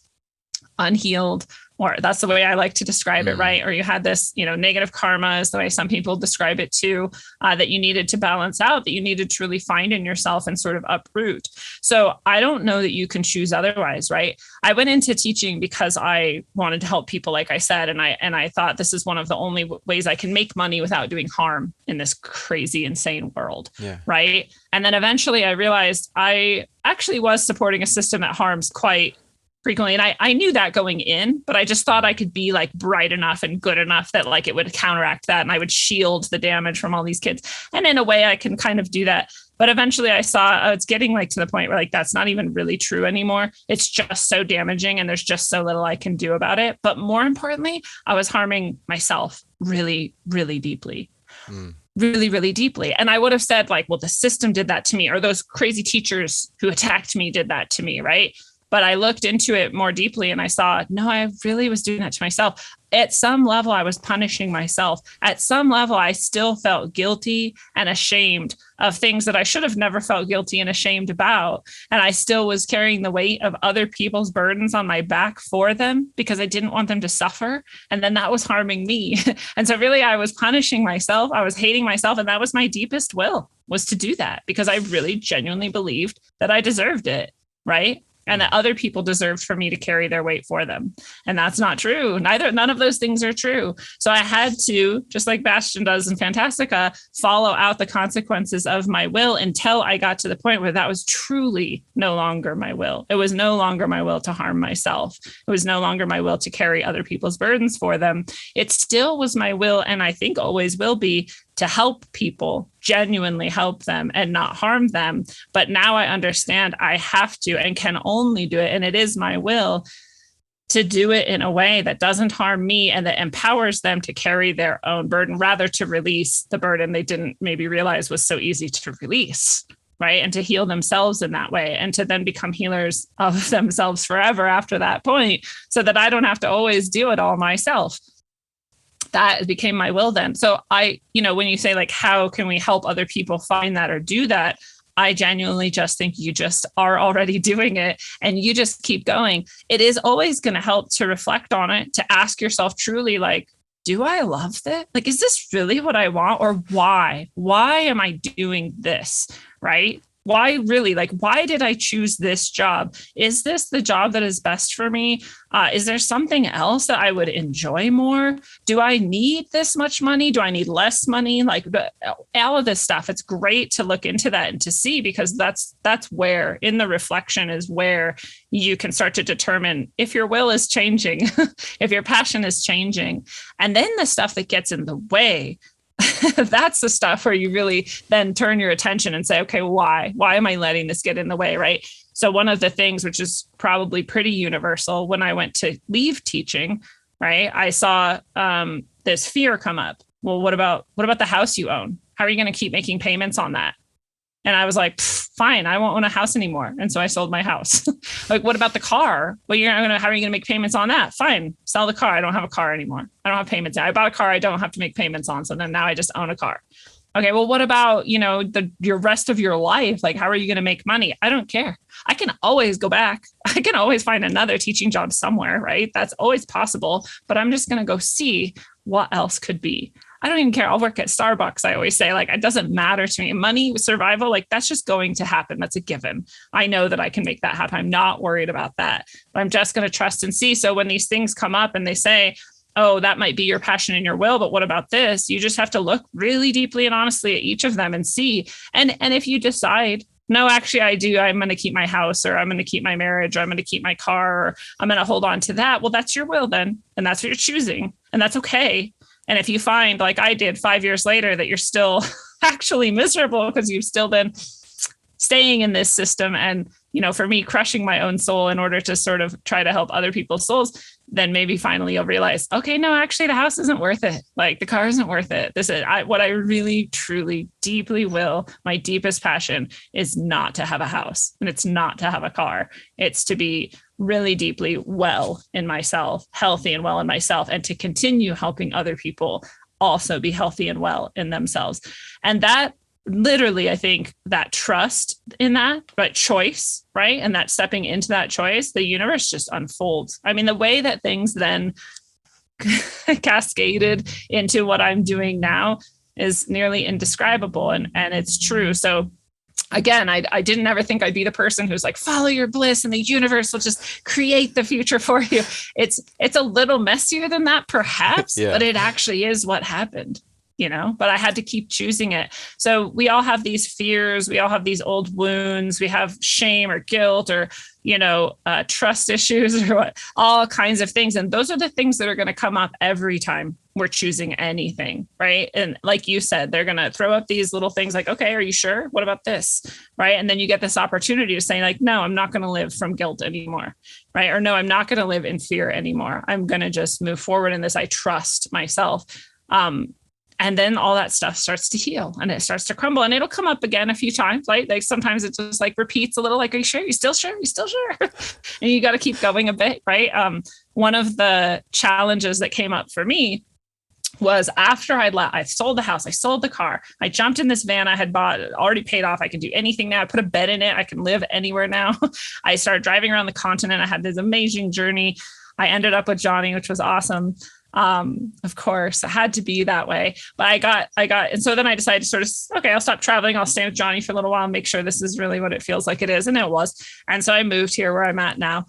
unhealed. Or that's the way I like to describe it, right? Or you had this, negative karma is the way some people describe it too, that you needed to balance out, that you needed to really find in yourself and sort of uproot. So I don't know that you can choose otherwise, right? I went into teaching because I wanted to help people, like I said, and I thought this is one of the only ways I can make money without doing harm in this crazy, insane world, right? And then eventually I realized I actually was supporting a system that harms quite frequently. And I knew that going in, but I just thought I could be like bright enough and good enough that like it would counteract that and I would shield the damage from all these kids. And in a way I can kind of do that. But eventually I saw it's getting like to the point where like, that's not even really true anymore. It's just so damaging and there's just so little I can do about it. But more importantly, I was harming myself really, really deeply. Really, really deeply. And I would have said like, well, the system did that to me, or those crazy teachers who attacked me did that to me, right? But I looked into it more deeply and I saw, no, I really was doing that to myself. At some level, I was punishing myself. At some level, I still felt guilty and ashamed of things that I should have never felt guilty and ashamed about. And I still was carrying the weight of other people's burdens on my back for them because I didn't want them to suffer. And then that was harming me. And so really, I was punishing myself. I was hating myself. And that was my deepest will, was to do that because I really genuinely believed that I deserved it, right? And that other people deserved for me to carry their weight for them. And that's not true. None of those things are true. So I had to, just like Bastian does in Fantastica, follow out the consequences of my will until I got to the point where that was truly no longer my will. It was no longer my will to harm myself. It was no longer my will to carry other people's burdens for them. It still was my will, and I think always will be, to help people, genuinely help them and not harm them. But now I understand I have to and can only do it. And it is my will to do it in a way that doesn't harm me and that empowers them to carry their own burden, rather to release the burden they didn't maybe realize was so easy to release, right? And to heal themselves in that way and to then become healers of themselves forever after that point, so that I don't have to always do it all myself. That became my will then. So when you say like, how can we help other people find that or do that? I genuinely just think you just are already doing it and you just keep going. It is always going to help to reflect on it, to ask yourself truly, like, do I love this? Like, is this really what I want? Or why? Why am I doing this? Right? Why really? Like, why did I choose this job? Is this the job that is best for me? Is there something else that I would enjoy more? Do I need this much money? Do I need less money? Like, all of this stuff. It's great to look into that and to see, because that's where, in the reflection, is where you can start to determine if your will is changing, if your passion is changing. And then the stuff that gets in the way, that's the stuff where you really then turn your attention and say, okay, why am I letting this get in the way? Right. So one of the things, which is probably pretty universal, when I went to leave teaching, right, I saw this fear come up. Well, what about the house you own? How are you going to keep making payments on that? And I was like, fine, I won't own a house anymore. And so I sold my house. Like, what about the car? Well, how are you going to make payments on that? Fine, sell the car. I don't have a car anymore. I don't have payments. I bought a car I don't have to make payments on. So then now I just own a car. Okay, well, what about, your rest of your life? Like, how are you going to make money? I don't care. I can always go back. I can always find another teaching job somewhere, right? That's always possible. But I'm just going to go see what else could be. I don't even care. I'll work at Starbucks. I always say, like, it doesn't matter to me. Money, survival, like, that's just going to happen. That's a given. I know that I can make that happen. I'm not worried about that, but I'm just going to trust and see. So when these things come up and they say, oh, that might be your passion and your will, but what about this? You just have to look really deeply and honestly at each of them and see. And if you decide, no, actually, I'm going to keep my house, or I'm going to keep my marriage, or I'm going to keep my car, or I'm going to hold on to that. Well, that's your will then. And that's what you're choosing. And that's okay. And if you find, like I did 5 years later, that you're still actually miserable because you've still been staying in this system and, for me, crushing my own soul in order to sort of try to help other people's souls, then maybe finally you'll realize, okay, no, actually the house isn't worth it. Like, the car isn't worth it. This is what I really, truly, deeply will. My deepest passion is not to have a house, and it's not to have a car. It's to be really deeply well in myself, healthy and well in myself, and to continue helping other people also be healthy and well in themselves. And that literally, I think that trust in that, but choice, right? And that stepping into that choice, the universe just unfolds. I mean, the way that things then cascaded into what I'm doing now is nearly indescribable. And it's true. So again, I didn't ever think I'd be the person who's like, follow your bliss and the universe will just create the future for you. It's a little messier than that, perhaps, but it actually is what happened. But I had to keep choosing it. So we all have these fears. We all have these old wounds. We have shame or guilt or, trust issues or all kinds of things. And those are the things that are going to come up every time we're choosing anything. Right. And like you said, they're going to throw up these little things like, okay, are you sure? What about this? Right. And then you get this opportunity to say, like, no, I'm not going to live from guilt anymore. Right. Or no, I'm not going to live in fear anymore. I'm going to just move forward in this. I trust myself. And then all that stuff starts to heal and it starts to crumble, and it'll come up again a few times. Right? Like sometimes it just like repeats a little, like, are you sure? You still sure? You still sure? And you got to keep going a bit. Right. One of the challenges that came up for me was after I sold the house, I sold the car, I jumped in this van I had bought, already paid off. I can do anything now. I put a bed in it. I can live anywhere now. I started driving around the continent. I had this amazing journey. I ended up with Johnny, which was awesome. Of course, it had to be that way. But I got, and so then I decided to sort of, okay, I'll stop traveling. I'll stay with Johnny for a little while and make sure this is really what it feels like it is. And it was. And so I moved here where I'm at now.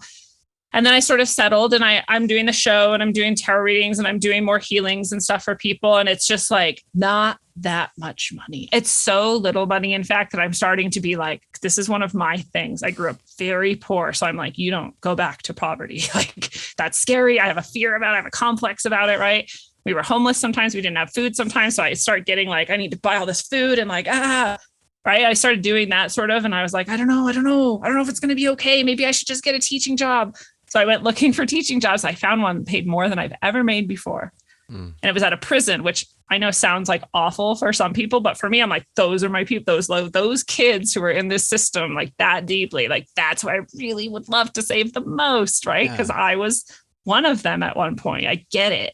And then I sort of settled, and I'm doing the show, and I'm doing tarot readings, and I'm doing more healings and stuff for people. And it's just like not that much money. It's so little money, in fact, that I'm starting to be like, this is one of my things. I grew up very poor. So I'm like, you don't go back to poverty. Like, that's scary. I have a fear about it. I have a complex about it. Right. We were homeless sometimes. We didn't have food sometimes. So I start getting like, I need to buy all this food and like, right. I started doing that sort of. And I was like, I don't know if it's going to be okay. Maybe I should just get a teaching job. So I went looking for teaching jobs. I found one that paid more than I've ever made before. And it was at a prison, which I know sounds like awful for some people, but for me, I'm like, those are my people, those kids who are in this system like that deeply, like that's what I really would love to save the most, right? Because I was one of them at one point. I get it.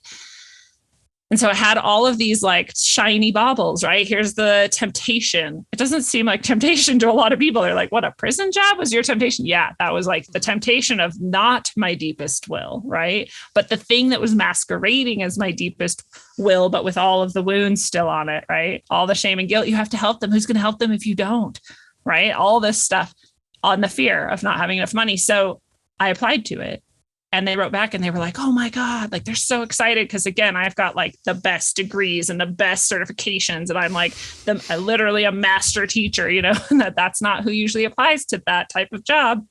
And so it had all of these like shiny baubles, right? Here's the temptation. It doesn't seem like temptation to a lot of people. They're like, what, a prison job was your temptation? Yeah, that was like the temptation of not my deepest will, right? But the thing that was masquerading as my deepest will, but with all of the wounds still on it, right? All the shame and guilt. You have to help them. Who's going to help them if you don't, right? All this stuff on the fear of not having enough money. So I applied to it. And they wrote back and they were like, oh my God, like they're so excited. Cause again, I've got like the best degrees and the best certifications. And I'm like literally a master teacher, you know, and that's not who usually applies to that type of job.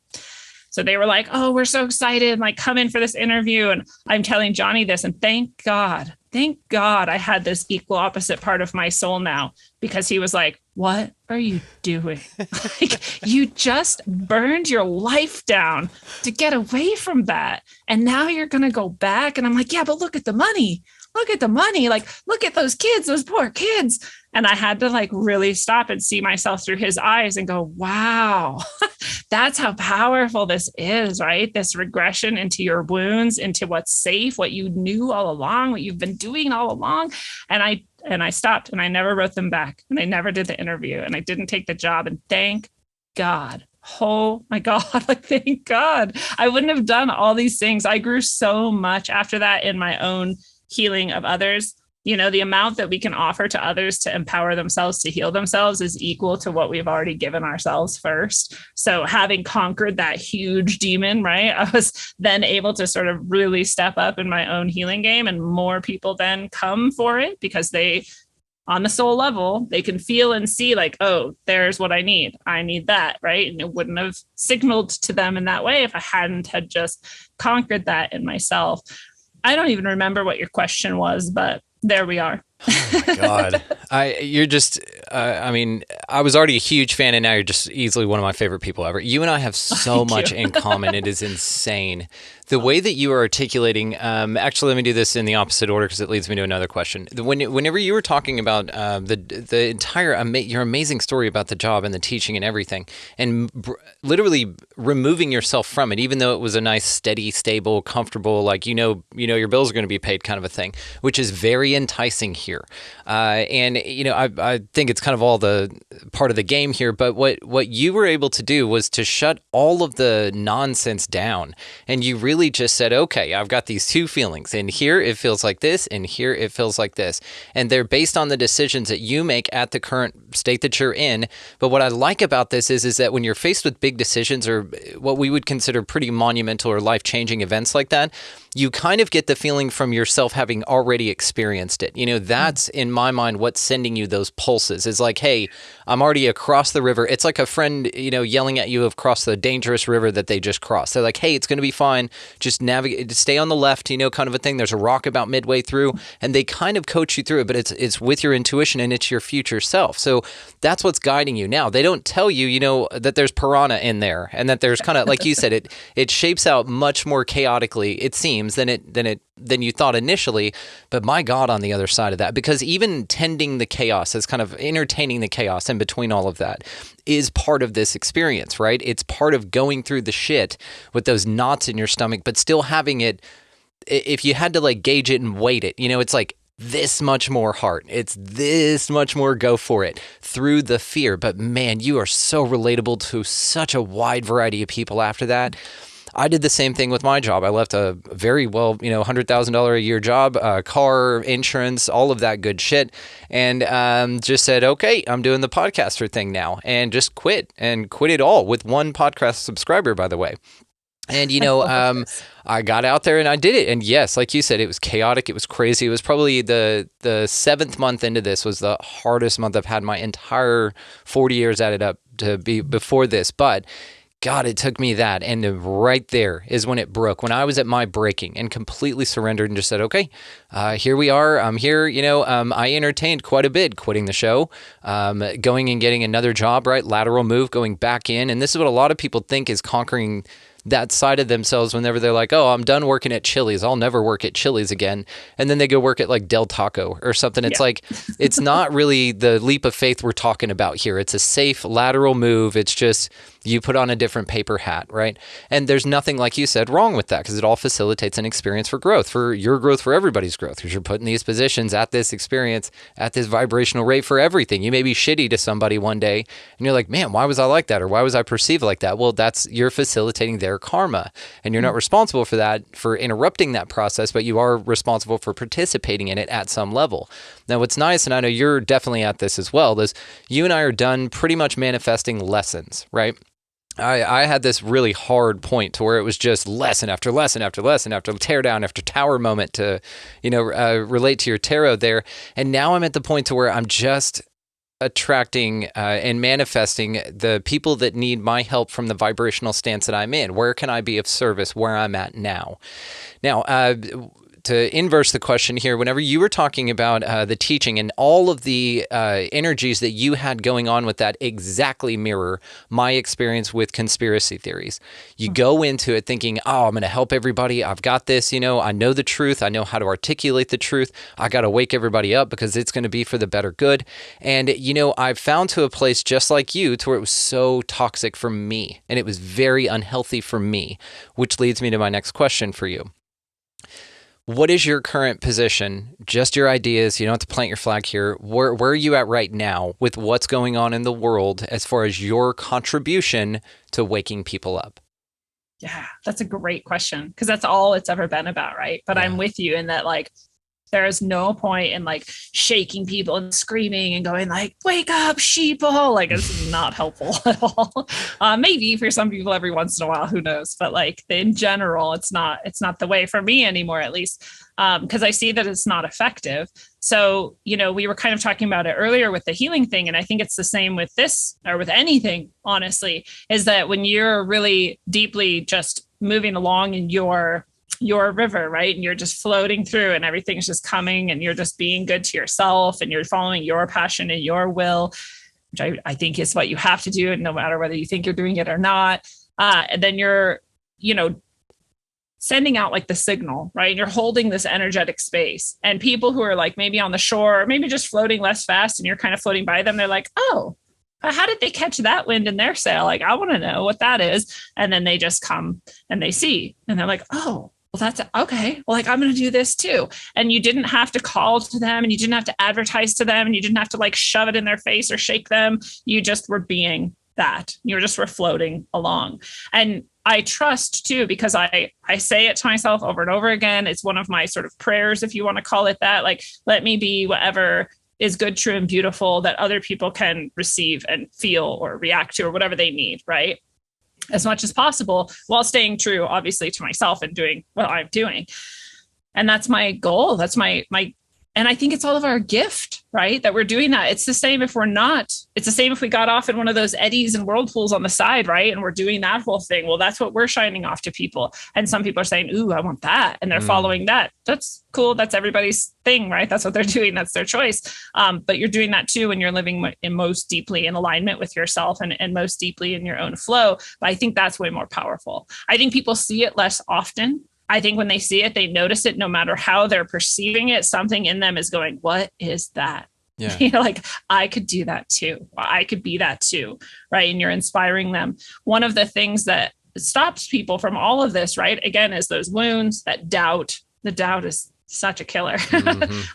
So they were like, oh, we're so excited. Like, come in for this interview. And I'm telling Johnny this, and thank God I had this equal opposite part of my soul now, because he was like, what are you doing? Like, you just burned your life down to get away from that. And now you're going to go back. And I'm like, yeah, but look at the money. Look at the money. Like, look at those kids, those poor kids. And I had to like really stop and see myself through his eyes and go, wow, that's how powerful this is, right? This regression into your wounds, into what's safe, what you knew all along, what you've been doing all along. And I stopped and I never wrote them back, and I never did the interview, and I didn't take the job. And thank God. Oh my God. Like, thank God. I wouldn't have done all these things. I grew so much after that in my own healing of others. You know, the amount that we can offer to others to empower themselves, to heal themselves, is equal to what we've already given ourselves first. So having conquered that huge demon, right, I was then able to sort of really step up in my own healing game, and more people then come for it because they, on the soul level, they can feel and see like, oh, there's what I need that, right? And it wouldn't have signaled to them in that way if I hadn't had just conquered that in myself. I don't even remember what your question was, but there we are. Oh my God. You're just, I mean, I was already a huge fan, and now you're just easily one of my favorite people ever. You and I have so much in common. It is insane. The way that you are articulating, actually, let me do this in the opposite order because it leads me to another question. Whenever you were talking about the entire, your amazing story about the job and the teaching and everything, and literally removing yourself from it, even though it was a nice, steady, stable, comfortable, like, you know, your bills are going to be paid kind of a thing, which is very enticing here. And, you know, I think it's kind of all the part of the game here, but what you were able to do was to shut all of the nonsense down, and you really just said, okay, I've got these two feelings, and here it feels like this, and here it feels like this, and they're based on the decisions that you make at the current state that you're in. But what I like about this is that when you're faced with big decisions, or what we would consider pretty monumental or life-changing events like that, you kind of get the feeling from yourself having already experienced it. You know, that's in my mind what's sending you those pulses. Is like, hey, I'm already across the river. It's like a friend, you know, yelling at you across the dangerous river that they just crossed. They're like, hey, it's going to be fine. Just navigate, stay on the left, you know, kind of a thing. There's a rock about midway through, and they kind of coach you through it, but it's with your intuition, and it's your future self. So that's what's guiding you. Now, they don't tell you, you know, that there's piranha in there, and that there's kind of, like you said, it shapes out much more chaotically, it seems, than you thought initially. But my God, on the other side of that, because even tending the chaos, is kind of entertaining the chaos in between all of that, is part of this experience, right? It's part of going through the shit with those knots in your stomach, but still having it, if you had to like gauge it and weight it, you know, it's like this much more heart. It's this much more go for it through the fear. But man, you are so relatable to such a wide variety of people after that. I did the same thing with my job. I left a very well, you know, $100,000 a year job, car, insurance, all of that good shit, and just said, okay, I'm doing the podcaster thing now, and just quit it all with one podcast subscriber, by the way. And, you know, I got out there and I did it. And yes, like you said, it was chaotic. It was crazy. It was probably the 7th month into this was the hardest month I've had my entire 40 years added up to be before this. But God, it took me that. And right there is when it broke, when I was at my breaking and completely surrendered and just said, okay, here we are. I'm here. You know, I entertained quite a bit quitting the show, going and getting another job, right? Lateral move, going back in. And this is what a lot of people think is conquering that side of themselves whenever they're like, oh, I'm done working at Chili's. I'll never work at Chili's again. And then they go work at like Del Taco or something. It's like, it's not really the leap of faith we're talking about here. It's a safe lateral move. It's just, You put on a different paper hat, right? And there's nothing, like you said, wrong with that, because it all facilitates an experience for growth, for your growth, for everybody's growth, because you're put in these positions at this experience, at this vibrational rate for everything. You may be shitty to somebody one day and you're like, man, why was I like that? Or why was I perceived like that? Well, you're facilitating their karma, and you're not responsible for that, for interrupting that process, but you are responsible for participating in it at some level. Now, what's nice, and I know you're definitely at this as well, is you and I are done pretty much manifesting lessons, right? I had this really hard point to where it was just lesson after lesson after lesson after tear down after tower moment to, relate to your tarot there. And now I'm at the point to where I'm just attracting and manifesting the people that need my help from the vibrational stance that I'm in. Where can I be of service where I'm at now? Now, to inverse the question here, whenever you were talking about the teaching and all of the energies that you had going on with that exactly mirror my experience with conspiracy theories. You go into it thinking, oh, I'm going to help everybody. I've got this, I know the truth. I know how to articulate the truth. I got to wake everybody up because it's going to be for the better good. And, I've found to a place just like you to where it was so toxic for me and it was very unhealthy for me, which leads me to my next question for you. What is your current position? Just your ideas. You don't have to plant your flag here. Where are you at right now with what's going on in the world as far as your contribution to waking people up? Yeah, that's a great question, because that's all it's ever been about, right? But I'm with you in that, there is no point in shaking people and screaming and going wake up, sheeple. It's not helpful at all. Maybe for some people every once in a while, who knows? But in general, it's not the way for me anymore, at least, because I see that it's not effective. So, we were kind of talking about it earlier with the healing thing. And I think it's the same with this or with anything, honestly, is that when you're really deeply just moving along in your river, right? And you're just floating through and everything's just coming and you're just being good to yourself and you're following your passion and your will, which I think is what you have to do. And no matter whether you think you're doing it or not, and then you're, sending out the signal, right? And you're holding this energetic space, and people who are maybe on the shore, or maybe just floating less fast and you're kind of floating by them, they're like, oh, how did they catch that wind in their sail? I want to know what that is. And then they just come and they see, and they're like, oh, well, that's okay. Well, I'm going to do this too. And you didn't have to call to them, and you didn't have to advertise to them, and you didn't have to shove it in their face or shake them. You just were being that. You were floating along. And I trust too, because I say it to myself over and over again. It's one of my sort of prayers, if you want to call it that. Let me be whatever is good, true, and beautiful that other people can receive and feel or react to, or whatever they need, right? As much as possible, while staying true, obviously, to myself and doing what I'm doing. And that's my goal. That's my, and I think it's all of our gift, right? That we're doing that. It's the same if we're not. It's the same if we got off in one of those eddies and whirlpools on the side, right? And we're doing that whole thing. Well, that's what we're shining off to people. And some people are saying, ooh, I want that. And they're following that. That's cool. That's everybody's thing, right? That's what they're doing. That's their choice. But you're doing that too when you're living in most deeply in alignment with yourself and most deeply in your own flow. But I think that's way more powerful. I think people see it less often. I think when they see it, they notice it. No matter how they're perceiving it, something in them is going, what is that? Yeah. I could do that too. I could be that too. Right. And you're inspiring them. One of the things that stops people from all of this, right, again, is those wounds, that doubt. The doubt is such a killer.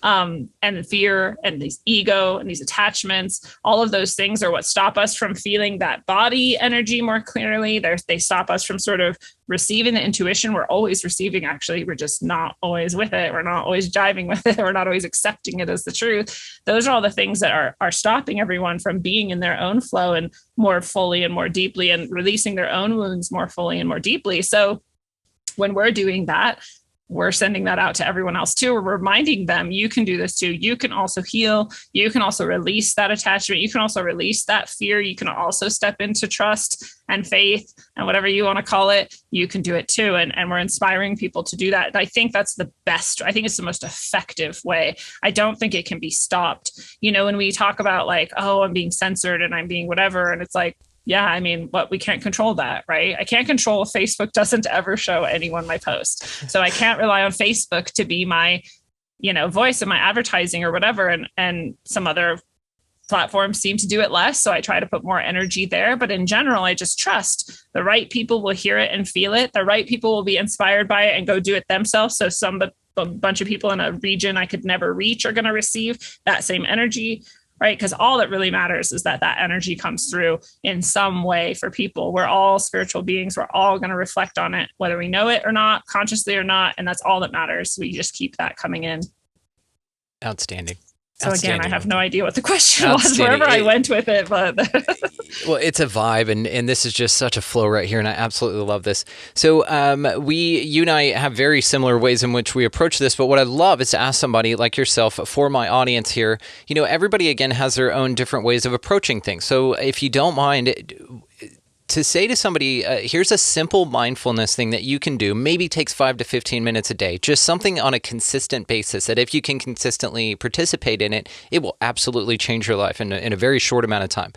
And fear and these ego and these attachments, all of those things are what stop us from feeling that body energy more clearly. They stop us from sort of receiving the intuition. We're always receiving, actually. We're just not always with it. We're not always jiving with it. We're not always accepting it as the truth. Those are all the things that are stopping everyone from being in their own flow and more fully and more deeply, and releasing their own wounds more fully and more deeply. So when we're doing that, we're sending that out to everyone else too. We're reminding them, you can do this too. You can also heal. You can also release that attachment. You can also release that fear. You can also step into trust and faith and whatever you want to call it. You can do it too. And we're inspiring people to do that. And I think that's the best. I think it's the most effective way. I don't think it can be stopped. When we talk about oh, I'm being censored and I'm being whatever. And it's yeah, I mean, but we can't control that, right? I can't control if Facebook doesn't ever show anyone my post. So I can't rely on Facebook to be my, voice and my advertising or whatever. And some other platforms seem to do it less. So I try to put more energy there. But in general, I just trust the right people will hear it and feel it. The right people will be inspired by it and go do it themselves. So a bunch of people in a region I could never reach are going to receive that same energy, right? Because all that really matters is that energy comes through in some way for people. We're all spiritual beings. We're all going to reflect on it, whether we know it or not, consciously or not. And that's all that matters. We just keep that coming in. Outstanding. So again, I have no idea what the question was, wherever I went with it, but well, it's a vibe, and this is just such a flow right here, and I absolutely love this. So you and I have very similar ways in which we approach this, but what I love is to ask somebody like yourself, for my audience here, everybody, again, has their own different ways of approaching things. So if you don't mind, to say to somebody, here's a simple mindfulness thing that you can do, maybe takes 5 to 15 minutes a day, just something on a consistent basis that if you can consistently participate in it, it will absolutely change your life in a very short amount of time.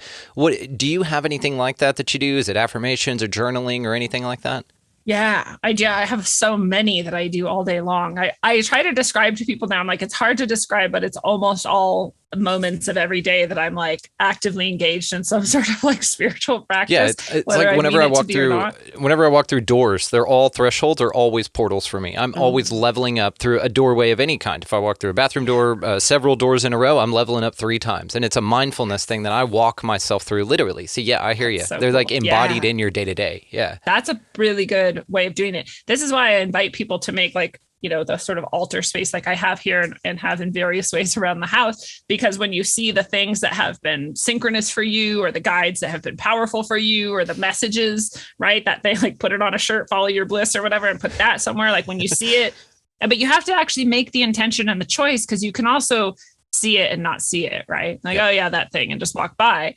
Do you have anything like that you do? Is it affirmations or journaling or anything like that? Yeah, I have so many that I do all day long. I try to describe to people now, I'm like, it's hard to describe, but it's almost all moments of every day that I'm like actively engaged in some sort of like spiritual practice. Yeah, it's like whenever I walk through doors, they're all thresholds or always portals for me. I'm always leveling up through a doorway of any kind. If I walk through a bathroom door, several doors in a row, I'm leveling up 3 times. And it's a mindfulness thing that I walk myself through literally. So yeah, I hear you. So they're cool. like embodied in your day to day. Yeah. That's a really good way of doing it. This is why I invite people to make like, the sort of altar space like I have here and have in various ways around the house, because when you see the things that have been synchronous for you, or the guides that have been powerful for you, or the messages, right, that they like put it on a shirt, follow your bliss or whatever, and put that somewhere, like when you see it, but you have to actually make the intention and the choice, because you can also see it and not see it, right? Like, oh yeah, that thing, and just walk by,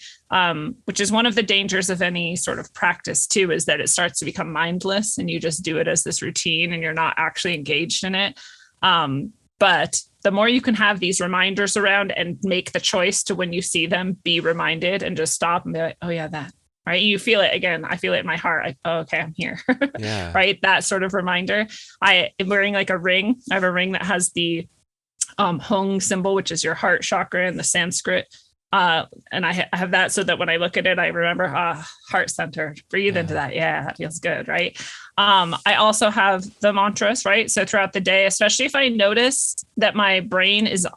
which is one of the dangers of any sort of practice too, is that it starts to become mindless and you just do it as this routine and you're not actually engaged in it. But the more you can have these reminders around and make the choice to, when you see them, be reminded and just stop and be like, oh yeah, that, right? You feel it again. I feel it in my heart. Okay, I'm here. Yeah. Right. That sort of reminder. I am wearing like a ring. I have a ring that has the Hung symbol, which is your heart chakra in the Sanskrit. And I have that so that when I look at it, I remember heart center, breathe into that. Yeah, that feels good. Right. I also have the mantras, right? So throughout the day, especially if I notice that my brain is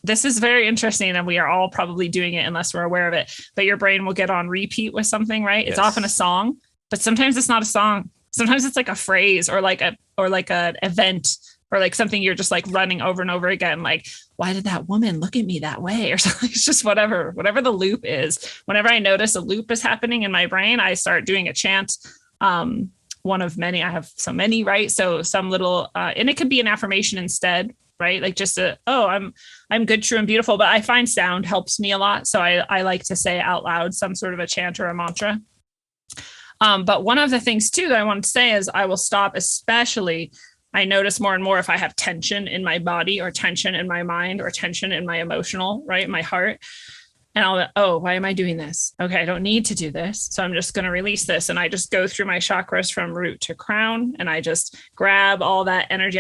this is very interesting, and we are all probably doing it unless we're aware of it, but your brain will get on repeat with something, right? It's often a song, but sometimes it's not a song. Sometimes it's like a phrase or like an event, or like something you're just like running over and over again. Like, why did that woman look at me that way? Or something. It's just whatever the loop is. Whenever I notice a loop is happening in my brain, I start doing a chant. One of many, I have so many, right? So some little, and it could be an affirmation instead, right? Like just I'm good, true, and beautiful. But I find sound helps me a lot. So I like to say out loud some sort of a chant or a mantra. But one of the things too that I want to say is I will stop, especially I notice more and more if I have tension in my body or tension in my mind or tension in my emotional, right, my heart. And why am I doing this? Okay, I don't need to do this. So I'm just going to release this. And I just go through my chakras from root to crown, and I just grab all that energy.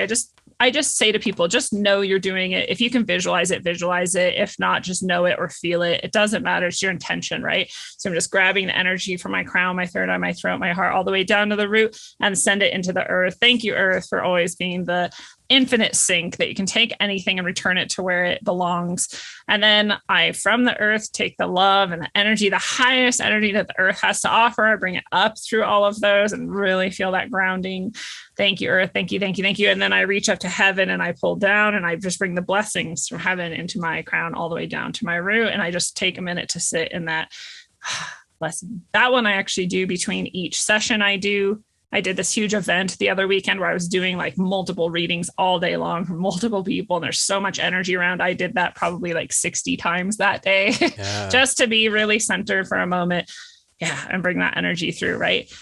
I just say to people, just know you're doing it. If you can visualize it, visualize it. If not, just know it or feel it. It doesn't matter. It's your intention, right? So I'm just grabbing the energy from my crown, my third eye, my throat, my heart, all the way down to the root, and send it into the earth. Thank you, earth, for always being the infinite sink that you can take anything and return it to where it belongs. And then I, from the earth, take the love and the energy, the highest energy that the earth has to offer. I bring it up through all of those and really feel that grounding. Thank you, earth. Thank you, thank you, thank you. And then I reach up to heaven and I pull down and I just bring the blessings from heaven into my crown all the way down to my root. And I just take a minute to sit in that blessing. That one I actually do between each session I do. I did this huge event the other weekend where I was doing like multiple readings all day long from multiple people. And there's so much energy around. I did that probably like 60 times that day just to be really centered for a moment. Yeah. And bring that energy through. Right.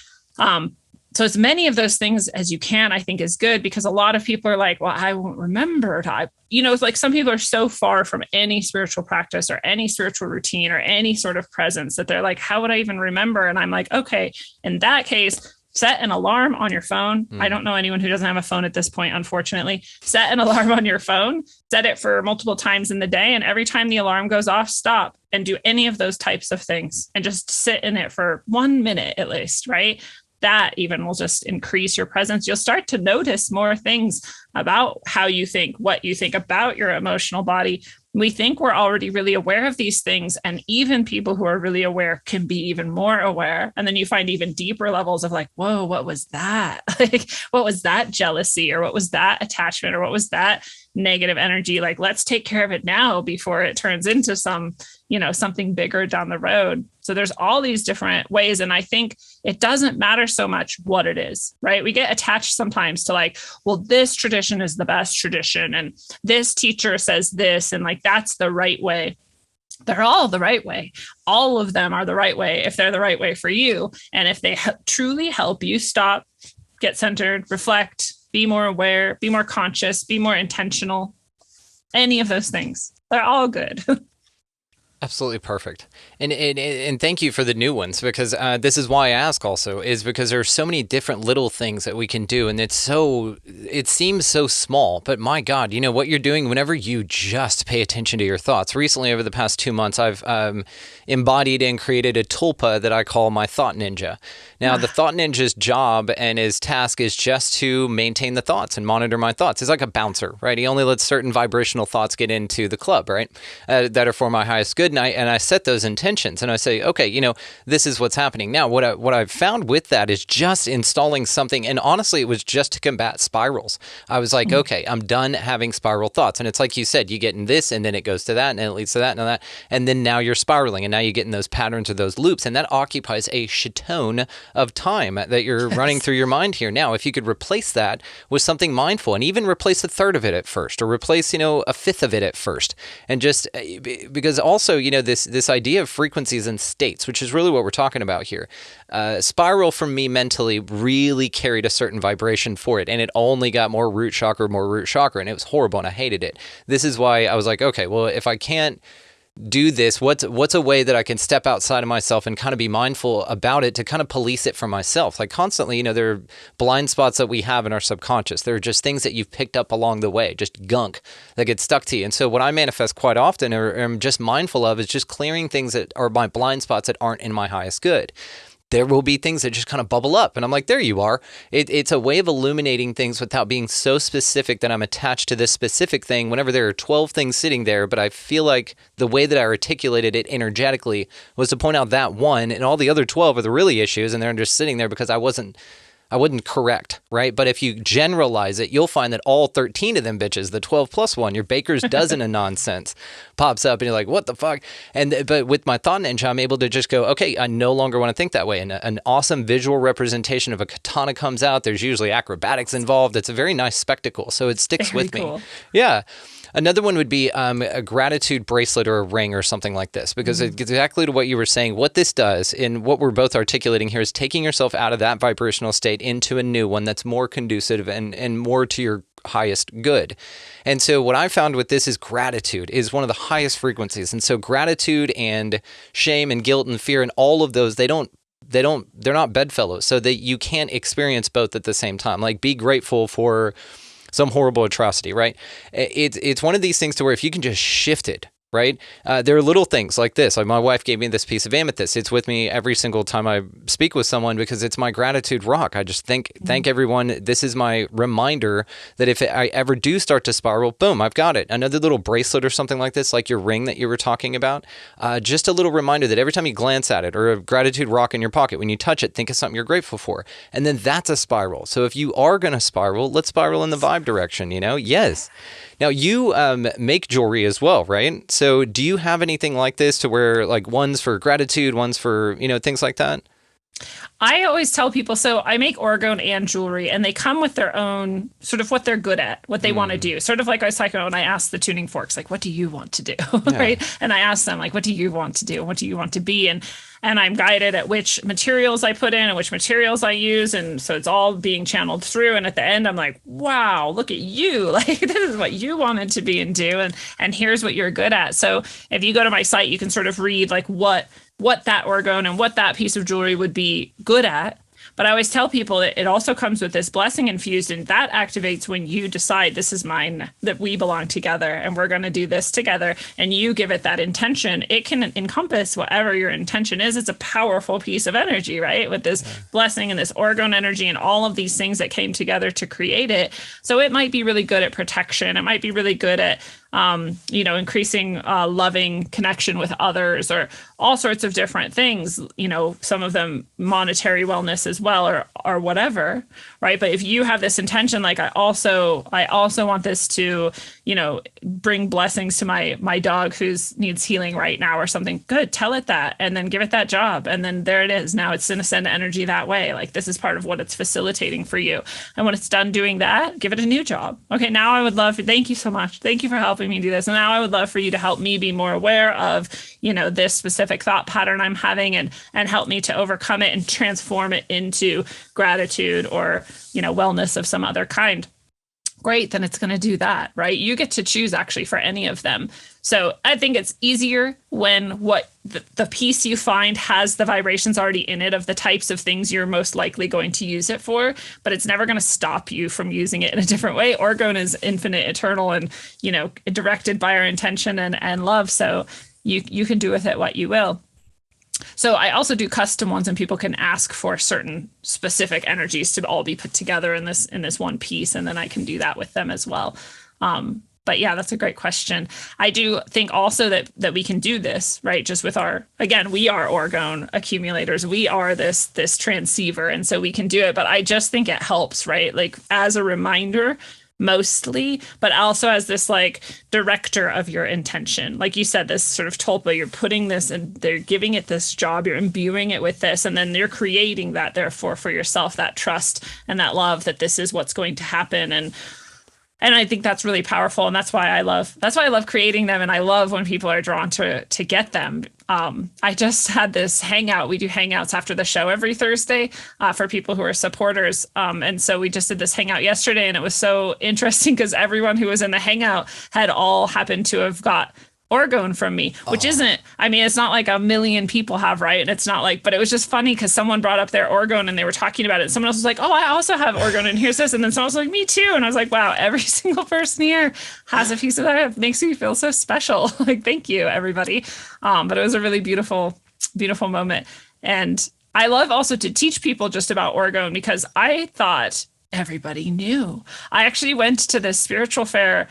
So as many of those things as you can, I think is good, because a lot of people are like, well, I won't remember. It's like some people are so far from any spiritual practice or any spiritual routine or any sort of presence that they're like, how would I even remember? And I'm like, okay, in that case, set an alarm on your phone. I don't know anyone who doesn't have a phone at this point, unfortunately. Set an alarm on your phone, set it for multiple times in the day. And every time the alarm goes off, stop and do any of those types of things and just sit in it for 1 minute at least, right? That even will just increase your presence. You'll start to notice more things about how you think, what you think about your emotional body. We think we're already really aware of these things. And even people who are really aware can be even more aware. And then you find even deeper levels of like, whoa, what was that? Like, what was that jealousy, or what was that attachment, or what was that negative energy? Like, let's take care of it now before it turns into something bigger down the road. So there's all these different ways. And I think it doesn't matter so much what it is, right? We get attached sometimes to like, well, this tradition is the best tradition, and this teacher says this, and like, that's the right way. They're all the right way. All of them are the right way if they're the right way for you. And if they truly help you stop, get centered, reflect, be more aware, be more conscious, be more intentional, any of those things, they're all good. Absolutely perfect. And thank you for the new ones, because this is why I ask also, is because there's so many different little things that we can do. And it seems so small, but my God, what you're doing whenever you just pay attention to your thoughts. Recently, over the past 2 months, I've embodied and created a tulpa that I call my thought ninja. Now, the thought ninja's job and his task is just to maintain the thoughts and monitor my thoughts. He's like a bouncer, right? He only lets certain vibrational thoughts get into the club, right? That are for my highest good. And I set those intentions and I say, okay, this is what's happening. Now, what I've found with that is just installing something. And honestly, it was just to combat spirals. I was like, okay, I'm done having spiral thoughts. And it's like you said, you get in this and then it goes to that and then it leads to that and that. And then now you're spiraling and now you get in those patterns or those loops. And that occupies a shit-ton of time that you're running through your mind here. Now, if you could replace that with something mindful and even replace a third of it at first, or replace, a fifth of it at first. And just because also, this idea of frequencies and states, which is really what we're talking about here. Spiral for me mentally really carried a certain vibration for it, and it only got more root chakra, and it was horrible, and I hated it. This is why I was like, okay, well, if I can't do this, what's a way that I can step outside of myself and kind of be mindful about it to kind of police it for myself? Like constantly, there are blind spots that we have in our subconscious. There are just things that you've picked up along the way, just gunk that gets stuck to you. And so what I manifest quite often or am just mindful of is just clearing things that are my blind spots that aren't in my highest good. There will be things that just kind of bubble up. And I'm like, there you are. It's a way of illuminating things without being so specific that I'm attached to this specific thing whenever there are 12 things sitting there. But I feel like the way that I articulated it energetically was to point out that one, and all the other 12 are the really issues. And they're just sitting there because I wasn't correct, right? But if you generalize it, you'll find that all 13 of them bitches, the 12 plus one, your baker's dozen of nonsense pops up and you're like, what the fuck? But with my thought ninja, I'm able to just go, okay, I no longer want to think that way. And an awesome visual representation of a katana comes out. There's usually acrobatics involved. It's a very nice spectacle. So it sticks with me. Yeah. Another one would be a gratitude bracelet or a ring or something like this, because it's exactly to what you were saying. What this does, and what we're both articulating here, is taking yourself out of that vibrational state into a new one that's more conducive and more to your highest good. And so what I found with this is gratitude is one of the highest frequencies. And so gratitude and shame and guilt and fear and all of those, they're not bedfellows, so that you can't experience both at the same time. Like, be grateful for some horrible atrocity, right? It's one of these things to where if you can just shift it, right? There are little things like this. Like, my wife gave me this piece of amethyst. It's with me every single time I speak with someone because it's my gratitude rock. I just thank everyone. This is my reminder that if I ever do start to spiral, boom, I've got it. Another little bracelet or something like this, like your ring that you were talking about. Just a little reminder that every time you glance at it, or a gratitude rock in your pocket, when you touch it, think of something you're grateful for. And then that's a spiral. So if you are going to spiral, let's spiral in the vibe direction, Yes. Now, you make jewelry as well, right? So do you have anything like this to where, like, one's for gratitude, one's for, things like that? I always tell people, so I make orgone and jewelry, and they come with their own sort of what they're good at, what they want to do. Sort of like I was talking about when I asked the tuning forks, like, what do you want to do? Right? And I asked them, like, what do you want to do? What do you want to be? And I'm guided at which materials I put in and which materials I use. And so it's all being channeled through. And at the end, I'm like, wow, look at you. Like, this is what you wanted to be and do. And here's what you're good at. So if you go to my site, you can sort of read like what that orgone and what that piece of jewelry would be good at. But I always tell people that it also comes with this blessing infused, and that activates when you decide this is mine, that we belong together and we're going to do this together. And you give it that intention. It can encompass whatever your intention is. It's a powerful piece of energy, right? With this blessing and this orgone energy and all of these things that came together to create it. So it might be really good at protection. It might be really good at increasing loving connection with others, or all sorts of different things, some of them monetary wellness as well, or whatever, right? But if you have this intention, like I also want this to, bring blessings to my dog who's needs healing right now or something, good, tell it that, and then give it that job. And then there it is. Now it's going to send energy that way. Like this is part of what it's facilitating for you. And when it's done doing that, give it a new job. Okay. Now I would love, thank you so much. Thank you for helping me do this. And now I would love for you to help me be more aware of, this specific thought pattern I'm having, and help me to overcome it and transform it into gratitude or, wellness of some other kind. Great, then it's going to do that, right? You get to choose actually for any of them. So I think it's easier when what the piece you find has the vibrations already in it of the types of things you're most likely going to use it for, but it's never going to stop you from using it in a different way. Orgone is infinite, eternal, and, directed by our intention and love. So you can do with it what you will. So I also do custom ones, and people can ask for certain specific energies to all be put together in this one piece, and then I can do that with them as well. But yeah, that's a great question. I do think also that we can do this, right? Just with we are orgone accumulators. We are this transceiver, and so we can do it. But I just think it helps, right? Like as a reminder, mostly, but also as this like director of your intention. Like you said, this sort of tulpa, you're putting this and they're giving it this job, you're imbuing it with this, and then you're creating that, therefore, for yourself, that trust and that love that this is what's going to happen. And I think that's really powerful. And that's why I love creating them. And I love when people are drawn to get them. I just had this hangout. We do hangouts after the show every Thursday for people who are supporters. And so we just did this hangout yesterday, and it was so interesting because everyone who was in the hangout had all happened to have got orgone from me, which isn't, it's not like a million people have, right? And it's not like, but it was just funny because someone brought up their orgone and they were talking about it. And someone else was like, oh, I also have orgone, and here's this. And then someone was like, me too. And I was like, wow, every single person here has a piece of that. It makes me feel so special. Like, thank you, everybody. But it was a really beautiful, beautiful moment. And I love also to teach people just about orgone because I thought everybody knew. I actually went to this spiritual fair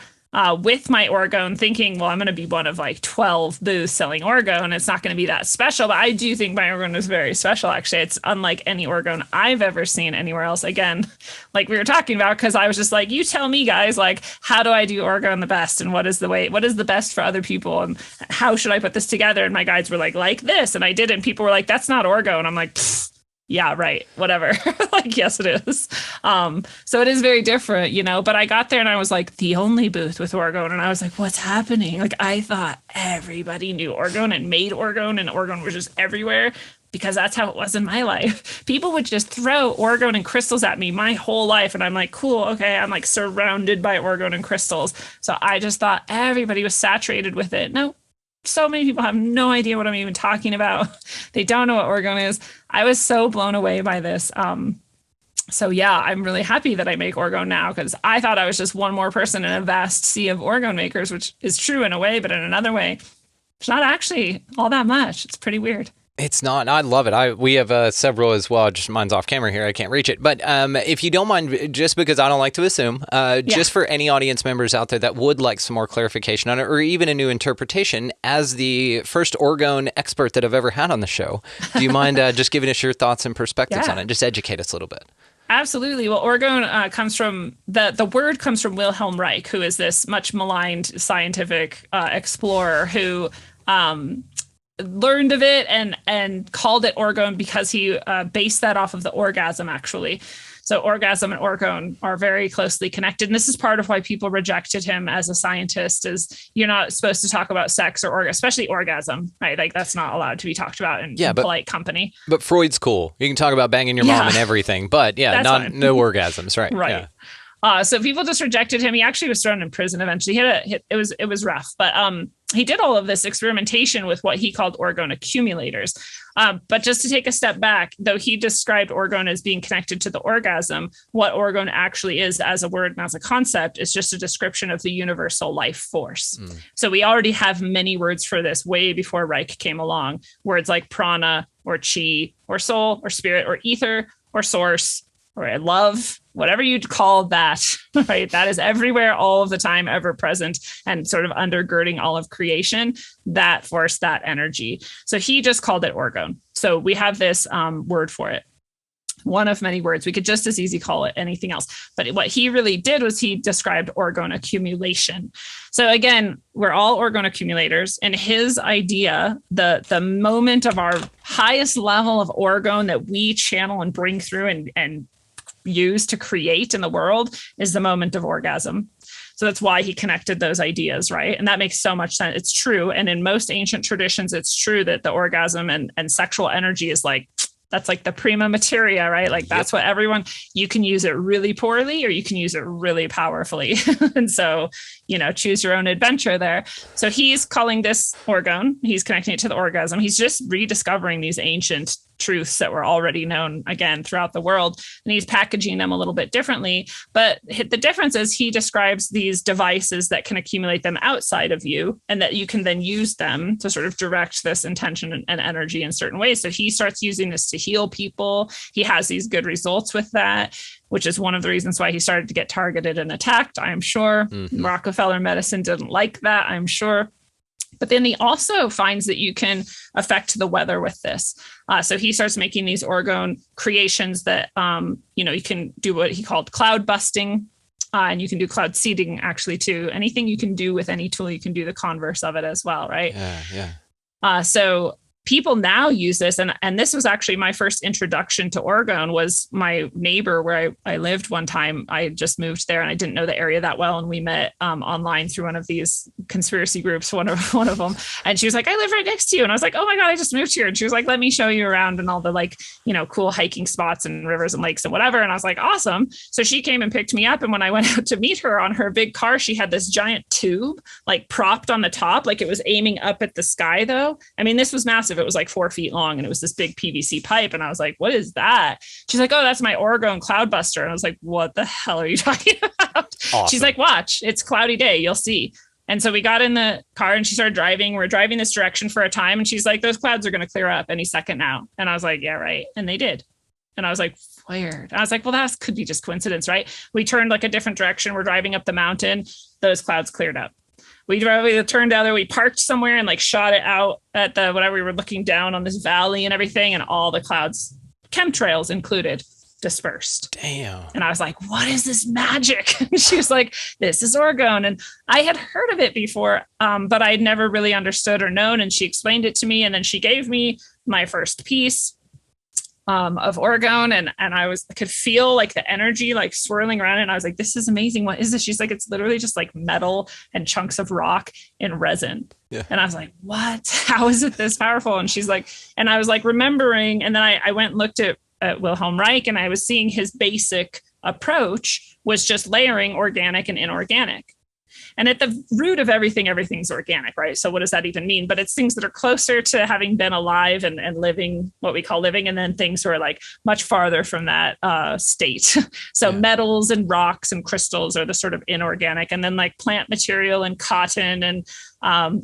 with my orgone thinking, well, I'm going to be one of like 12 booths selling orgone. It's not going to be that special, but I do think my orgone is very special. Actually, it's unlike any orgone I've ever seen anywhere else. Again, like we were talking about, because I was just like, you tell me guys, like, how do I do orgone the best? And what is the best for other people? And how should I put this together? And my guides were like this. And I did. And people were like, that's not orgone. I'm like, yeah, right. Whatever. Like, yes, it is. So it is very different, but I got there and I was like the only booth with orgone. And I was like, what's happening? Like, I thought everybody knew orgone and made orgone, and orgone was just everywhere because that's how it was in my life. People would just throw orgone and crystals at me my whole life. And I'm like, cool. Okay. I'm like surrounded by orgone and crystals. So I just thought everybody was saturated with it. No. So many people have no idea what I'm even talking about. They don't know what orgone is. I was so blown away by this. So yeah, I'm really happy that I make orgone now, because I thought I was just one more person in a vast sea of orgone makers, which is true in a way, but in another way, it's not actually all that much. It's pretty weird. It's not. I love it. We have several as well. Just mine's off camera here. I can't reach it. But if you don't mind, just because I don't like to assume, just for any audience members out there that would like some more clarification on it, or even a new interpretation, as the first orgone expert that I've ever had on the show, do you mind just giving us your thoughts and perspectives on it? Just educate us a little bit. Absolutely. Well, orgone comes from the word comes from Wilhelm Reich, who is this much maligned scientific explorer who learned of it and called it orgone because he based that off of the orgasm, actually. So orgasm and orgone are very closely connected. And this is part of why people rejected him as a scientist, is you're not supposed to talk about sex or especially orgasm, right? Like that's not allowed to be talked about in polite company. But Freud's cool. You can talk about banging your mom and everything, but no orgasms, right? Right. Yeah. So people just rejected him. He actually was thrown in prison eventually. It was rough, but he did all of this experimentation with what he called orgone accumulators. But just to take a step back, though he described orgone as being connected to the orgasm, what orgone actually is as a word and as a concept is just a description of the universal life force. So we already have many words for this way before Reich came along. Words like prana or chi or soul or spirit or ether or source or love, whatever you'd call that, right? That is everywhere, all of the time, ever present, and sort of undergirding all of creation, that force, that energy. So he just called it orgone. So we have this word for it. One of many words. We could just as easy call it anything else. But what he really did was he described orgone accumulation. So again, we're all orgone accumulators. And his idea, the moment of our highest level of orgone that we channel and bring through and use to create in the world is the moment of orgasm. So that's why he connected those ideas, right? And that makes so much sense. It's true. And in most ancient traditions, it's true that the orgasm and sexual energy is like, that's like the prima materia, right? Like that's what everyone, you can use it really poorly or you can use it really powerfully. And so, choose your own adventure there. So he's calling this orgone. He's connecting it to the orgasm. He's just rediscovering these ancient truths that were already known, again, throughout the world. And he's packaging them a little bit differently. But the difference is he describes these devices that can accumulate them outside of you and that you can then use them to sort of direct this intention and energy in certain ways. So he starts using this to heal people. He has these good results with that, which is one of the reasons why he started to get targeted and attacked, I'm sure. Rockefeller medicine didn't like that, I'm sure. But then he also finds that you can affect the weather with this. So he starts making these orgone creations that, you can do what he called cloud busting. And you can do cloud seeding actually too. Anything you can do with any tool, you can do the converse of it as well, right? Yeah. So people now use this. And this was actually my first introduction to orgone. Was my neighbor where I lived one time. I just moved there and I didn't know the area that well. And we met online through one of these conspiracy groups, one of them. And she was like, I live right next to you. And I was like, oh my God, I just moved here. And she was like, let me show you around and all the cool hiking spots and rivers and lakes and whatever. And I was like, awesome. So she came and picked me up. And when I went out to meet her on her big car, she had this giant tube propped on the top, like it was aiming up at the sky though. I mean, this was massive. It was like 4 feet long and it was this big PVC pipe. And I was like, what is that? She's like, oh, that's my orgone cloud buster. And I was like, what the hell are you talking about? Awesome. She's like, watch, it's cloudy day. You'll see. And so we got in the car and she started driving. We're driving this direction for a time. And she's like, those clouds are going to clear up any second now. And I was like, yeah, right. And they did. And I was like, weird. I was like, well, that could be just coincidence, right? We turned a different direction. We're driving up the mountain. Those clouds cleared up. We turned down there. We parked somewhere and shot it out at the whatever. We were looking down on this valley and everything, and all the clouds, chemtrails included, dispersed. Damn. And I was like, what is this magic? And she was like, this is orgone. And I had heard of it before, but I'd never really understood or known. And she explained it to me, and then she gave me my first piece of orgone, and I could feel the energy swirling around it. And I was like, this is amazing. What is this? She's like, it's literally just metal and chunks of rock in resin. Yeah. And I was like, what? How is it this powerful? And she's like, and I was remembering. And then I went and looked at Wilhelm Reich, and I was seeing his basic approach was just layering organic and inorganic. And at the root of everything's organic, right? So what does that even mean? But it's things that are closer to having been alive and living, what we call living, and then things who are much farther from that state. So metals and rocks and crystals are the sort of inorganic, and then plant material and cotton and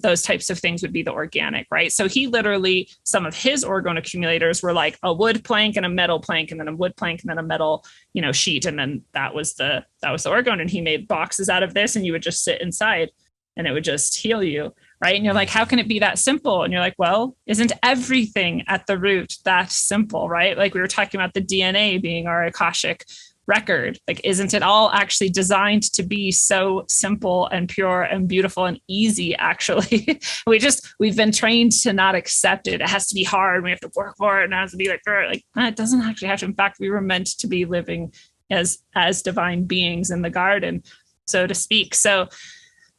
those types of things would be the organic, right? So he literally, some of his orgone accumulators were a wood plank and a metal plank, and then a wood plank and then a metal, sheet. And then that was the orgone. And he made boxes out of this, and you would just sit inside and it would just heal you. Right. And you're like, how can it be that simple? And you're like, well, isn't everything at the root that simple? Right. We were talking about the DNA being our Akashic record. Isn't it all actually designed to be so simple and pure and beautiful and easy? Actually, we've been trained to not accept it. It has to be hard. We have to work for it, and it has to be it doesn't actually have to. In fact, we were meant to be living as divine beings in the garden, so to speak. So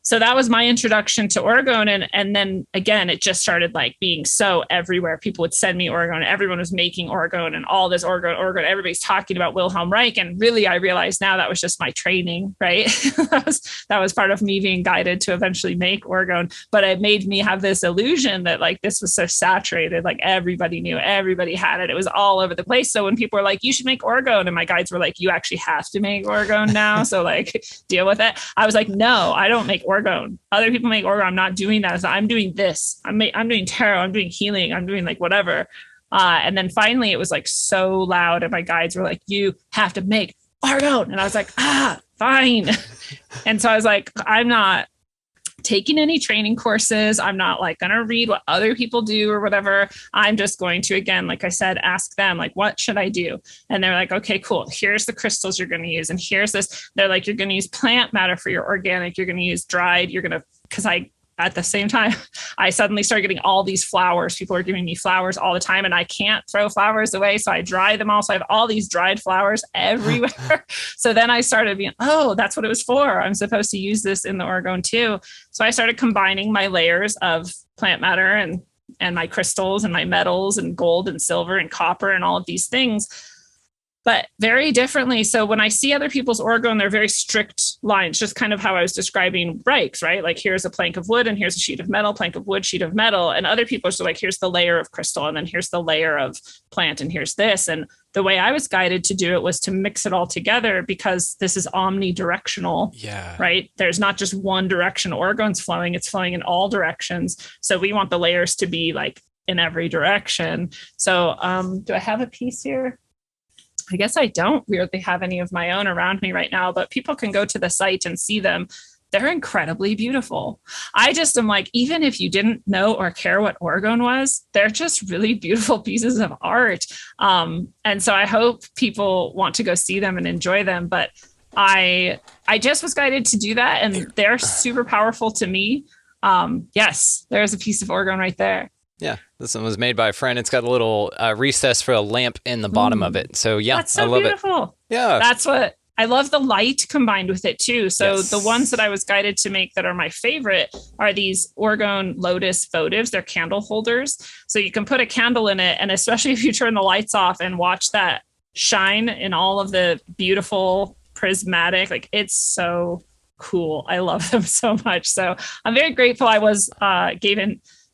So that was my introduction to orgone. And then again, it just started like being so everywhere. People would send me orgone. Everyone was making orgone and all this orgone. Everybody's talking about Wilhelm Reich. And really, I realize now that was just my training, right? that was part of me being guided to eventually make orgone. But it made me have this illusion that like this was so saturated, like everybody knew, everybody had it. It was all over the place. So when people were like, you should make orgone, and my guides were like, you actually have to make orgone now. So like deal with it. I was like, no, I don't make orgone. Other people make orgone. I'm not doing that. So I'm doing this. I'm doing tarot. I'm doing healing. I'm doing like whatever. And then finally it was like so loud. And my guides were like, you have to make orgone. And I was like, fine. And so I was like, I'm not taking any training courses. I'm not like going to read what other people do or whatever. I'm just going to, again, like I said, ask them like, what should I do? And they're like, okay, cool. Here's the crystals you're going to use. And here's this. They're like, you're going to use plant matter for your organic. You're going to use dried. You're going to, because at the same time, I suddenly started getting all these flowers. People are giving me flowers all the time and I can't throw flowers away. So I dry them all. So I have all these dried flowers everywhere. So then I started being, oh, that's what it was for. I'm supposed to use this in the orgone too. So I started combining my layers of plant matter and my crystals and my metals and gold and silver and copper and all of these things, but very differently. So when I see other people's orgone, they're very strict lines, just kind of how I was describing Reich's, right? Like here's a plank of wood and here's a sheet of metal, plank of wood, sheet of metal. And other people are like, here's the layer of crystal and then here's the layer of plant and here's this. And the way I was guided to do it was to mix it all together because this is omnidirectional, right? There's not just one direction orgone's flowing, it's flowing in all directions. So we want the layers to be like in every direction. So do I have a piece here? I guess I don't weirdly have any of my own around me right now, but people can go to the site and see them. They're incredibly beautiful. I just am like, even if you didn't know or care what orgone was, they're just really beautiful pieces of art. And so I hope people want to go see them and enjoy them. But I just was guided to do that. And they're super powerful to me. Yes, there's a piece of orgone right there. Yeah, this one was made by a friend. It's got a little recess for a lamp in the bottom of it. So yeah, that's so I love beautiful. It. Yeah, that's what I love. The light combined with it too. So the ones that I was guided to make that are my favorite are these orgone Lotus votives. They're candle holders. So you can put a candle in it, and especially if you turn the lights off and watch that shine in all of the beautiful prismatic, like it's so cool. I love them so much. So I'm very grateful. I was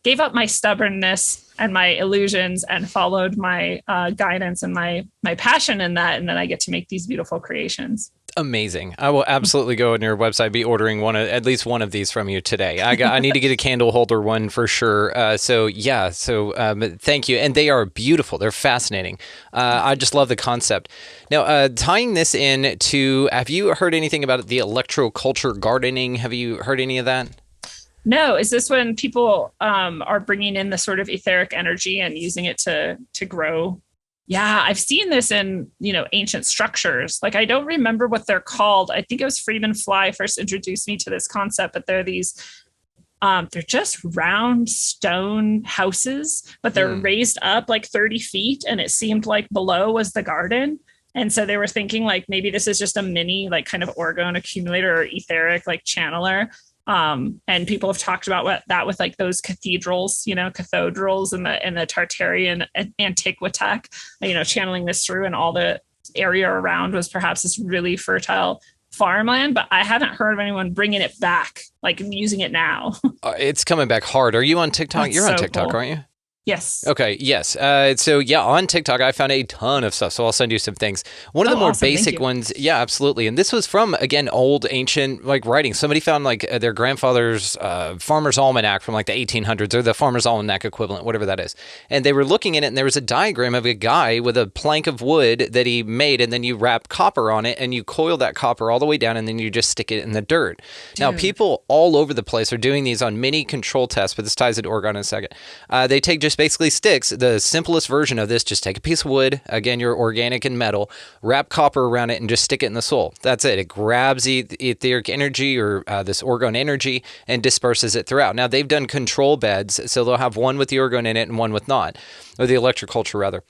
gave up my stubbornness and my illusions and followed my guidance and my passion in that. And then I get to make these beautiful creations. Amazing. I will absolutely go on your website, be ordering at least one of these from you today. I need to get a candle holder one for sure. So thank you. And they are beautiful. They're fascinating. I just love the concept. Now, tying this in to, have you heard anything about the Electro culture gardening? Have you heard any of that? No. Is this when people are bringing in the sort of etheric energy and using it to grow? Yeah, I've seen this in, ancient structures. Like, I don't remember what they're called. I think it was Freeman Fly first introduced me to this concept, but they're these, they're just round stone houses, but they're raised up like 30 feet. And it seemed like below was the garden. And so they were thinking like, maybe this is just a mini, like kind of orgone accumulator or etheric, like channeler. And people have talked about that with like those cathedrals, cathedrals in the Tartarian Antiquitech, channeling this through, and all the area around was perhaps this really fertile farmland, but I haven't heard of anyone bringing it back, like using it now. It's coming back hard. Are you on TikTok? That's You're on so TikTok, cool. aren't you? Yes. Okay. Yes. So yeah, on TikTok, I found a ton of stuff. So I'll send you some things. One of the more awesome. basic ones. Yeah, absolutely. And this was from, again, old ancient like writing. Somebody found like their grandfather's Farmer's Almanac from like the 1800s, or the Farmer's Almanac equivalent, whatever that is. And they were looking at it, and there was a diagram of a guy with a plank of wood that he made, and then you wrap copper on it, and you coil that copper all the way down, and then you just stick it in the dirt. Dude. Now, people all over the place are doing these on mini control tests, but this ties into orgone in a second. They take just basically sticks. The simplest version of this, just take a piece of wood, again, your organic and metal, wrap copper around it, and just stick it in the soil. That's it. It grabs the etheric energy, or this orgone energy, and disperses it throughout. Now, they've done control beds, so they'll have one with the orgone in it and one with not, or the electroculture rather.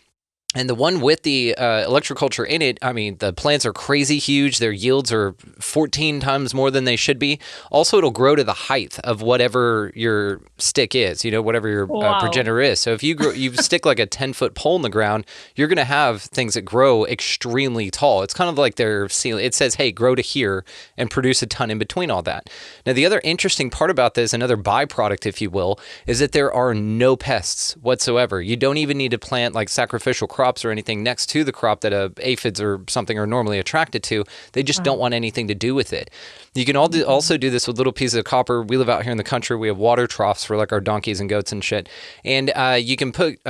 And the one with the electroculture in it, I mean, the plants are crazy huge. Their yields are 14 times more than they should be. Also, it'll grow to the height of whatever your stick is, whatever your progenitor is. So if you stick like a 10-foot pole in the ground, you're going to have things that grow extremely tall. It's kind of like their ceiling. It says, hey, grow to here and produce a ton in between all that. Now, the other interesting part about this, another byproduct, if you will, is that there are no pests whatsoever. You don't even need to plant like sacrificial crops or anything next to the crop that aphids or something are normally attracted to. They just don't want anything to do with it. You can also do this with little pieces of copper. We live out here in the country. We have water troughs for like our donkeys and goats and shit. And you can put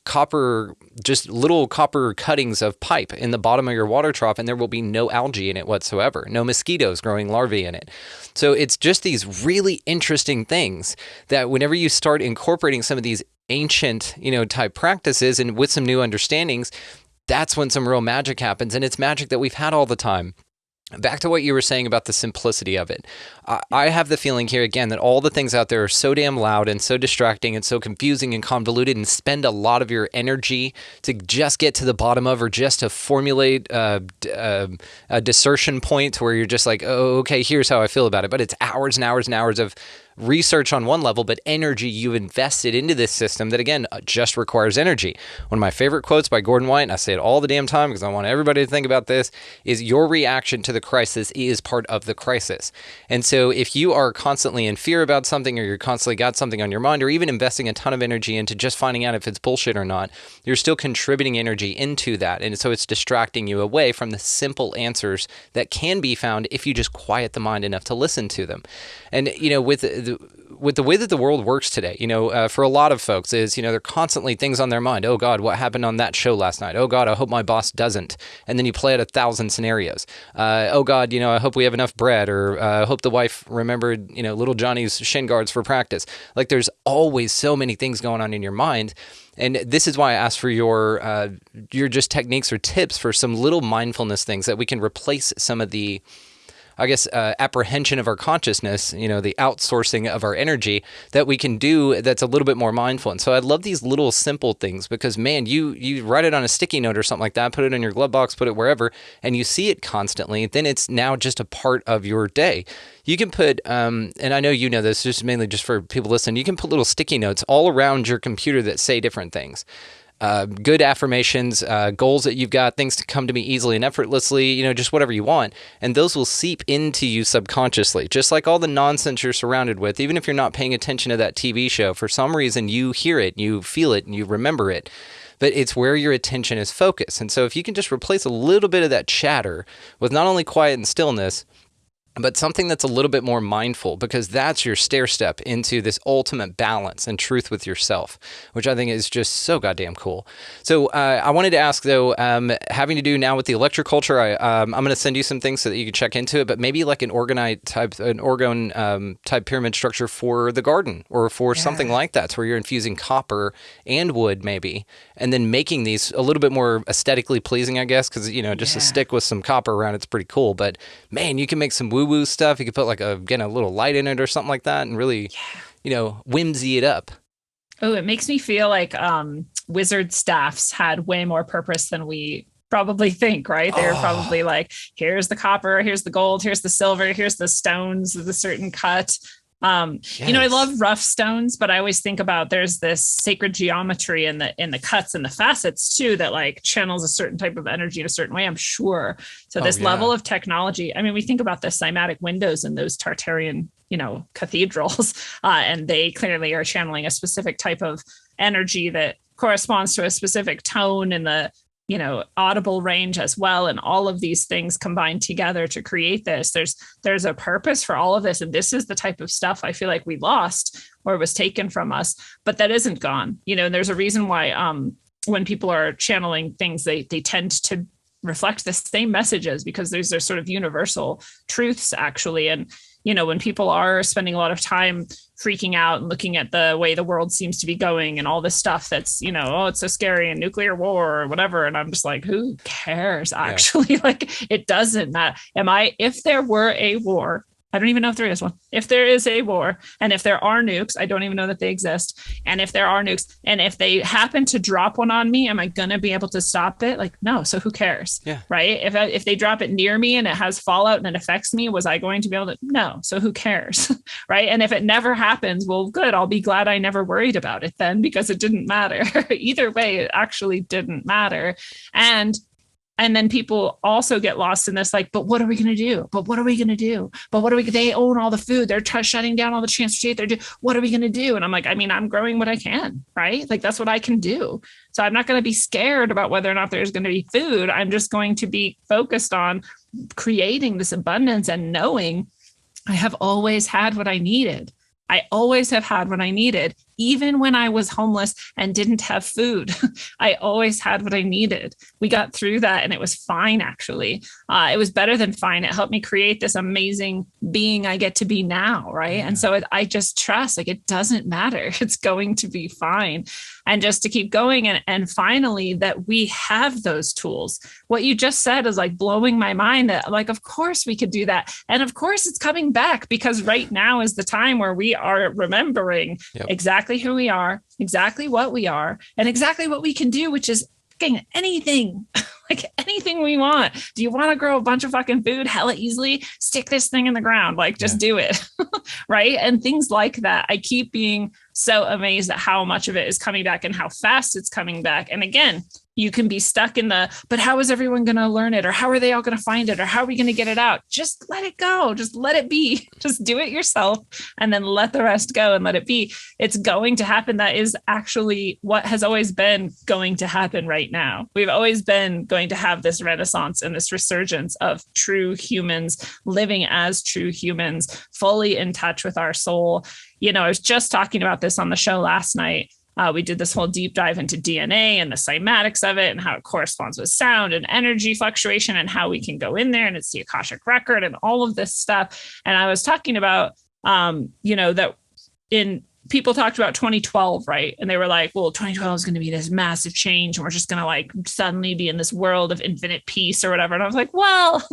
copper, just little copper cuttings of pipe in the bottom of your water trough, and there will be no algae in it whatsoever. No mosquitoes growing larvae in it. So it's just these really interesting things that whenever you start incorporating some of these ancient, type practices and with some new understandings, that's when some real magic happens. And it's magic that we've had all the time. Back to what you were saying about the simplicity of it. I have the feeling here again that all the things out there are so damn loud and so distracting and so confusing and convoluted, and spend a lot of your energy to just get to the bottom of, or just to formulate a dissertation point where you're just like, oh, okay, here's how I feel about it. But it's hours and hours and hours of research on one level, but energy you've invested into this system that, again, just requires energy. One of my favorite quotes by Gordon White, and I say it all the damn time because I want everybody to think about this, is your reaction to the crisis is part of the crisis. And so if you are constantly in fear about something, or you're constantly got something on your mind, or even investing a ton of energy into just finding out if it's bullshit or not, you're still contributing energy into that. And so it's distracting you away from the simple answers that can be found if you just quiet the mind enough to listen to them. And, with the way that the world works today, for a lot of folks is, there are constantly things on their mind. Oh God, what happened on that show last night? Oh God, I hope my boss doesn't. And then you play out 1,000 scenarios. Oh God, I hope we have enough bread, or I hope the wife remembered, little Johnny's shin guards for practice. Like, there's always so many things going on in your mind. And this is why I asked for your just techniques or tips for some little mindfulness things that we can replace some of the, apprehension of our consciousness, the outsourcing of our energy that we can do that's a little bit more mindful. And so I love these little simple things because, man, you write it on a sticky note or something like that, put it in your glove box, put it wherever, and you see it constantly, then it's now just a part of your day. You can put, and I know you know this, just mainly just for people listening, you can put little sticky notes all around your computer that say different things. Good affirmations, goals that you've got, things to come to me easily and effortlessly, just whatever you want. And those will seep into you subconsciously, just like all the nonsense you're surrounded with. Even if you're not paying attention to that TV show, for some reason you hear it, you feel it, and you remember it. But it's where your attention is focused. And so if you can just replace a little bit of that chatter with not only quiet and stillness, but something that's a little bit more mindful, because that's your stair step into this ultimate balance and truth with yourself, which I think is just so goddamn cool. So I wanted to ask, though, having to do now with the electroculture, I'm going to send you some things so that you can check into it, but maybe like an orgone type pyramid structure for the garden, or for something like that, where you're infusing copper and wood maybe, and then making these a little bit more aesthetically pleasing, I guess, because, just a stick with some copper around it's pretty cool. But man, you can make some woo-woo stuff. You could put like a little light in it or something like that, and really, whimsy it up. Oh, it makes me feel like wizard staffs had way more purpose than we probably think, right? They were probably like, here's the copper, here's the gold, here's the silver, here's the stones of a certain cut. I love rough stones, but I always think about there's this sacred geometry in the cuts and the facets too, that like channels a certain type of energy in a certain way, I'm sure. So this level of technology, I mean, we think about the cymatic windows in those Tartarian, cathedrals, and they clearly are channeling a specific type of energy that corresponds to a specific tone in the audible range as well. And all of these things combined together to create this. There's a purpose for all of this. And this is the type of stuff I feel like we lost or was taken from us, but that isn't gone. There's a reason why when people are channeling things, they tend to reflect the same messages, because there's sort of universal truths actually. And when people are spending a lot of time freaking out and looking at the way the world seems to be going and all this stuff that's, it's so scary and nuclear war or whatever. And I'm just like, who cares actually? Like, it doesn't matter. If there were a war, I don't even know if there is one. If there is a war, and if there are nukes, I don't even know that they exist. And if there are nukes, and if they happen to drop one on me, am I going to be able to stop it? Like, no. So who cares? Yeah. Right. If they drop it near me and it has fallout and it affects me, was I going to be able to? No. So who cares? Right. And if it never happens, well, good. I'll be glad I never worried about it then, because it didn't matter. Either way, it actually didn't matter. And then people also get lost in this, like, but what are we going to do? But what are we going to do? But what are we, they own all the food. They're shutting down all the transportation. What are we going to do? And I'm like, I mean, I'm growing what I can, right? Like, that's what I can do. So I'm not going to be scared about whether or not there's going to be food. I'm just going to be focused on creating this abundance and knowing I have always had what I needed. I always have had what I needed, even when I was homeless and didn't have food. I always had what I needed. We got through that and it was fine, actually. It was better than fine. It helped me create this amazing being I get to be now, right? And so I just trust, like, it doesn't matter. It's going to be fine. And just to keep going. And finally, that we have those tools. What you just said is like blowing my mind, that like, of course we could do that. And of course it's coming back, because right now is the time where we are remembering exactly who we are, exactly what we are, and exactly what we can do, which is fucking anything. Like anything we want. Do you want to grow a bunch of fucking food hella easily? Stick this thing in the ground. Like, just do it. Right. And things like that. I keep being so amazed at how much of it is coming back and how fast it's coming back. And again, you can be stuck in but how is everyone going to learn it? Or how are they all going to find it? Or how are we going to get it out? Just let it go. Just let it be. Just do it yourself and then let the rest go and let it be. It's going to happen. That is actually what has always been going to happen right now. We've always been going to have this renaissance and this resurgence of true humans living as true humans, fully in touch with our soul. You know, I was just talking about this on the show last night. We did this whole deep dive into DNA and the cymatics of it and how it corresponds with sound and energy fluctuation and how we can go in there, and it's the Akashic record and all of this stuff. And I was talking about, that people talked about 2012, right? And they were like, well, 2012 is going to be this massive change. And we're just going to like suddenly be in this world of infinite peace or whatever. And I was like, well,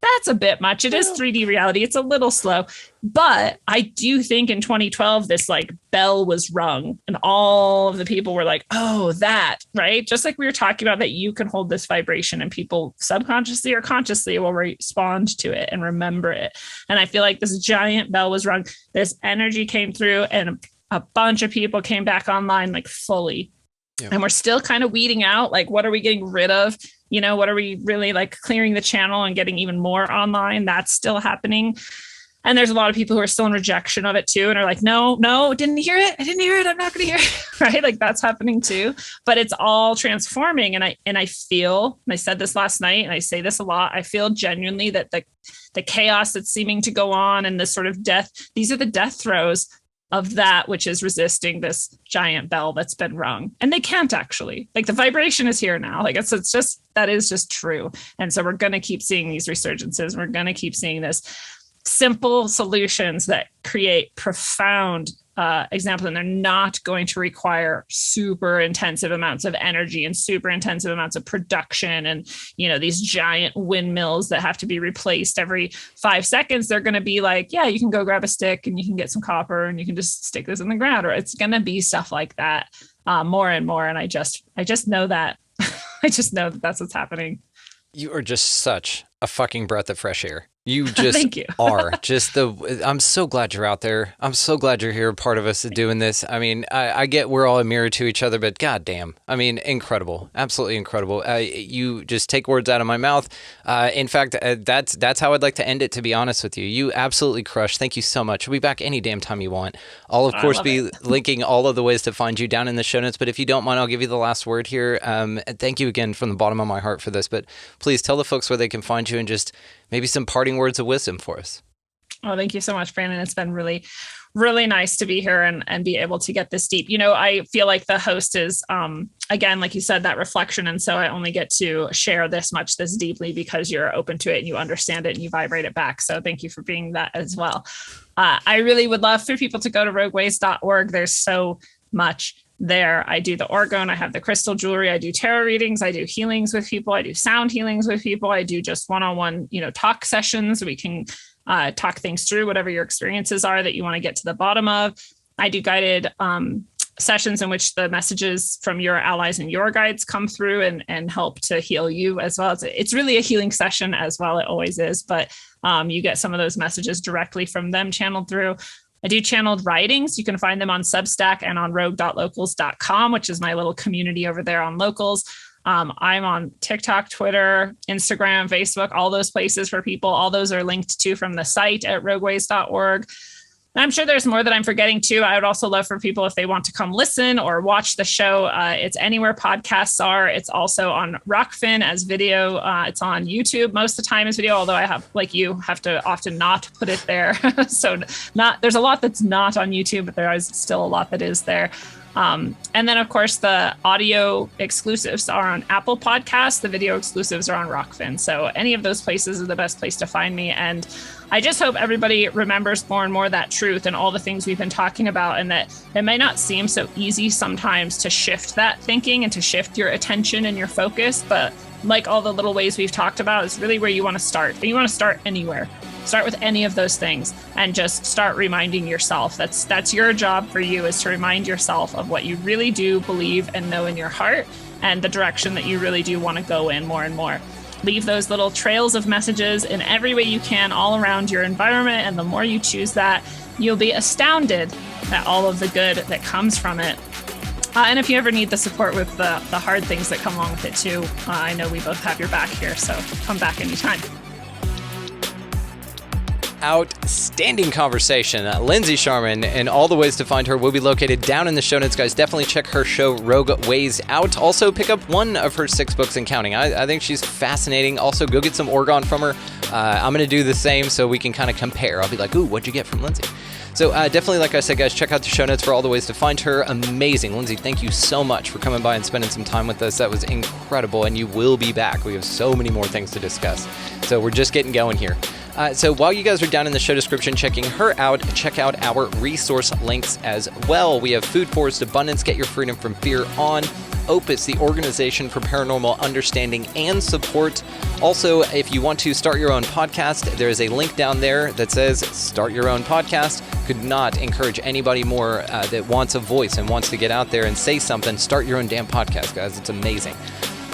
that's a bit much. It is 3D reality. It's a little slow. But I do think in 2012, this like bell was rung and all of the people were like, oh, that, right? Just like we were talking about, that you can hold this vibration and people subconsciously or consciously will respond to it and remember it. And I feel like this giant bell was rung. This energy came through and a bunch of people came back online like fully. Yep. And we're still kind of weeding out, like, what are we getting rid of? You know, what are we really like clearing the channel and getting even more online? That's still happening. And there's a lot of people who are still in rejection of it too. And are like, no, didn't hear it. I didn't hear it. I'm not going to hear it. Right. Like that's happening too, but it's all transforming. And I feel, and I said this last night and I say this a lot, I feel genuinely that the chaos that's seeming to go on and this sort of death, these are the death throes of that which is resisting this giant bell that's been rung. And they can't actually, like, the vibration is here now. Like it's just, that is just true. And so we're going to keep seeing these resurgences. We're going to keep seeing this simple solutions that create profound examples, and they're not going to require super intensive amounts of energy and super intensive amounts of production and, you know, these giant windmills that have to be replaced every 5 seconds. They're going to be like, yeah, you can go grab a stick and you can get some copper and you can just stick this in the ground, or it's going to be stuff like that more and more. And I just know that. I just know that that's what's happening. You are just such a fucking breath of fresh air. You just Thank you. are. I'm so glad you're out there. I'm so glad you're here, part of us doing this. I mean, I get we're all a mirror to each other, but goddamn, I mean, incredible. Absolutely incredible. You just take words out of my mouth. In fact, that's how I'd like to end it, to be honest with you. You absolutely crushed. Thank you so much. We'll be back any damn time you want. I'll, of course, be linking all of the ways to find you down in the show notes, but if you don't mind, I'll give you the last word here. Thank you again from the bottom of my heart for this, but please tell the folks where they can find you and just maybe some parting words of wisdom for us. Oh, thank you so much, Brandon. It's been really, really nice to be here and be able to get this deep. You know, I feel like the host is, again, like you said, that reflection. And so I only get to share this deeply because you're open to it and you understand it and you vibrate it back. So thank you for being that as well. I really would love for people to go to rogueways.org. There's so much there. I do the orgone, I have the crystal jewelry, I do tarot readings, I do healings with people, I do sound healings with people, I do just one-on-one, talk sessions. We can talk things through, whatever your experiences are that you want to get to the bottom of. I do guided sessions in which the messages from your allies and your guides come through and help to heal you as well. It's really a healing session as well. It always is, but you get some of those messages directly from them channeled through. I do channeled writings. You can find them on Substack and on rogue.locals.com, which is my little community over there on Locals. I'm on TikTok, Twitter, Instagram, Facebook, all those places for people. All those are linked to from the site at rogueways.org. And I'm sure there's more that I'm forgetting too. I would also love for people, if they want to come listen or watch the show, it's anywhere podcasts are. It's also on Rockfin as video. It's on YouTube most of the time as video, although I have, like you, have to often not put it there. So there's a lot that's not on YouTube, but there is still a lot that is there. And then, of course, the audio exclusives are on Apple Podcasts. The video exclusives are on Rockfin. So any of those places are the best place to find me. And I just hope everybody remembers more and more that truth and all the things we've been talking about, and that it may not seem so easy sometimes to shift that thinking and to shift your attention and your focus. But like all the little ways we've talked about, is really where you want to start. And you want to start anywhere. Start with any of those things and just start reminding yourself. That's your job for you, is to remind yourself of what you really do believe and know in your heart, and the direction that you really do want to go in more and more. Leave those little trails of messages in every way you can all around your environment. And the more you choose that, you'll be astounded at all of the good that comes from it. And if you ever need the support with the hard things that come along with it too, I know we both have your back here. So come back anytime. Outstanding conversation. Lindsey Scharmyn, and all the ways to find her will be located down in the show notes, guys. Definitely check her show Rogue Ways out. Also pick up one of her 6 books and counting. I think she's fascinating. Also go get some orgone from her. I'm going to do the same so we can kind of compare. I'll be like, ooh, what'd you get from Lindsey? So definitely, like I said, guys, check out the show notes for all the ways to find her. Amazing. Lindsey, thank you so much for coming by and spending some time with us. That was incredible, and you will be back. We have so many more things to discuss. So we're just getting going here. So while you guys are down in the show description checking her out, check out our resource links as well. We have Food Forest Abundance, Get Your Freedom from Fear on, Opus, the organization for paranormal understanding and support. Also, if you want to start your own podcast, there is a link down there that says start your own podcast. Could not encourage anybody more that wants a voice and wants to get out there and say something. Start your own damn podcast, guys. It's amazing.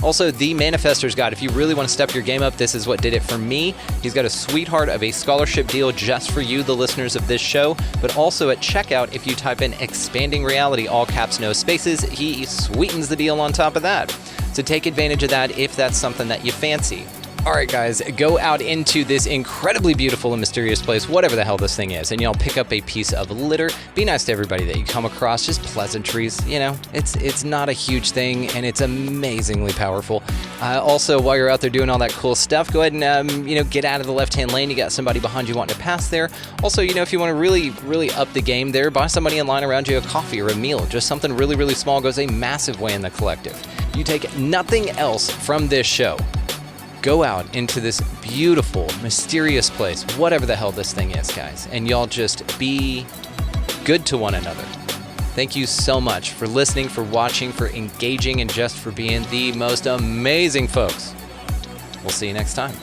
Also, the Manifestor's Guide. If you really want to step your game up, this is what did it for me. He's got a sweetheart of a scholarship deal just for you, the listeners of this show. But also at checkout, if you type in Expanding Reality, all caps, no spaces, he sweetens the deal on top of that. So take advantage of that if that's something that you fancy. All right, guys, go out into this incredibly beautiful and mysterious place, whatever the hell this thing is, and y'all pick up a piece of litter. Be nice to everybody that you come across, just pleasantries. You know, it's not a huge thing, and it's amazingly powerful. Also, while you're out there doing all that cool stuff, go ahead and, get out of the left-hand lane. You got somebody behind you wanting to pass there. Also, if you want to really, really up the game there, buy somebody in line around you a coffee or a meal. Just something really, really small goes a massive way in the collective. You take nothing else from this show. Go out into this beautiful, mysterious place, whatever the hell this thing is, guys, and y'all just be good to one another. Thank you so much for listening, for watching, for engaging, and just for being the most amazing folks. We'll see you next time.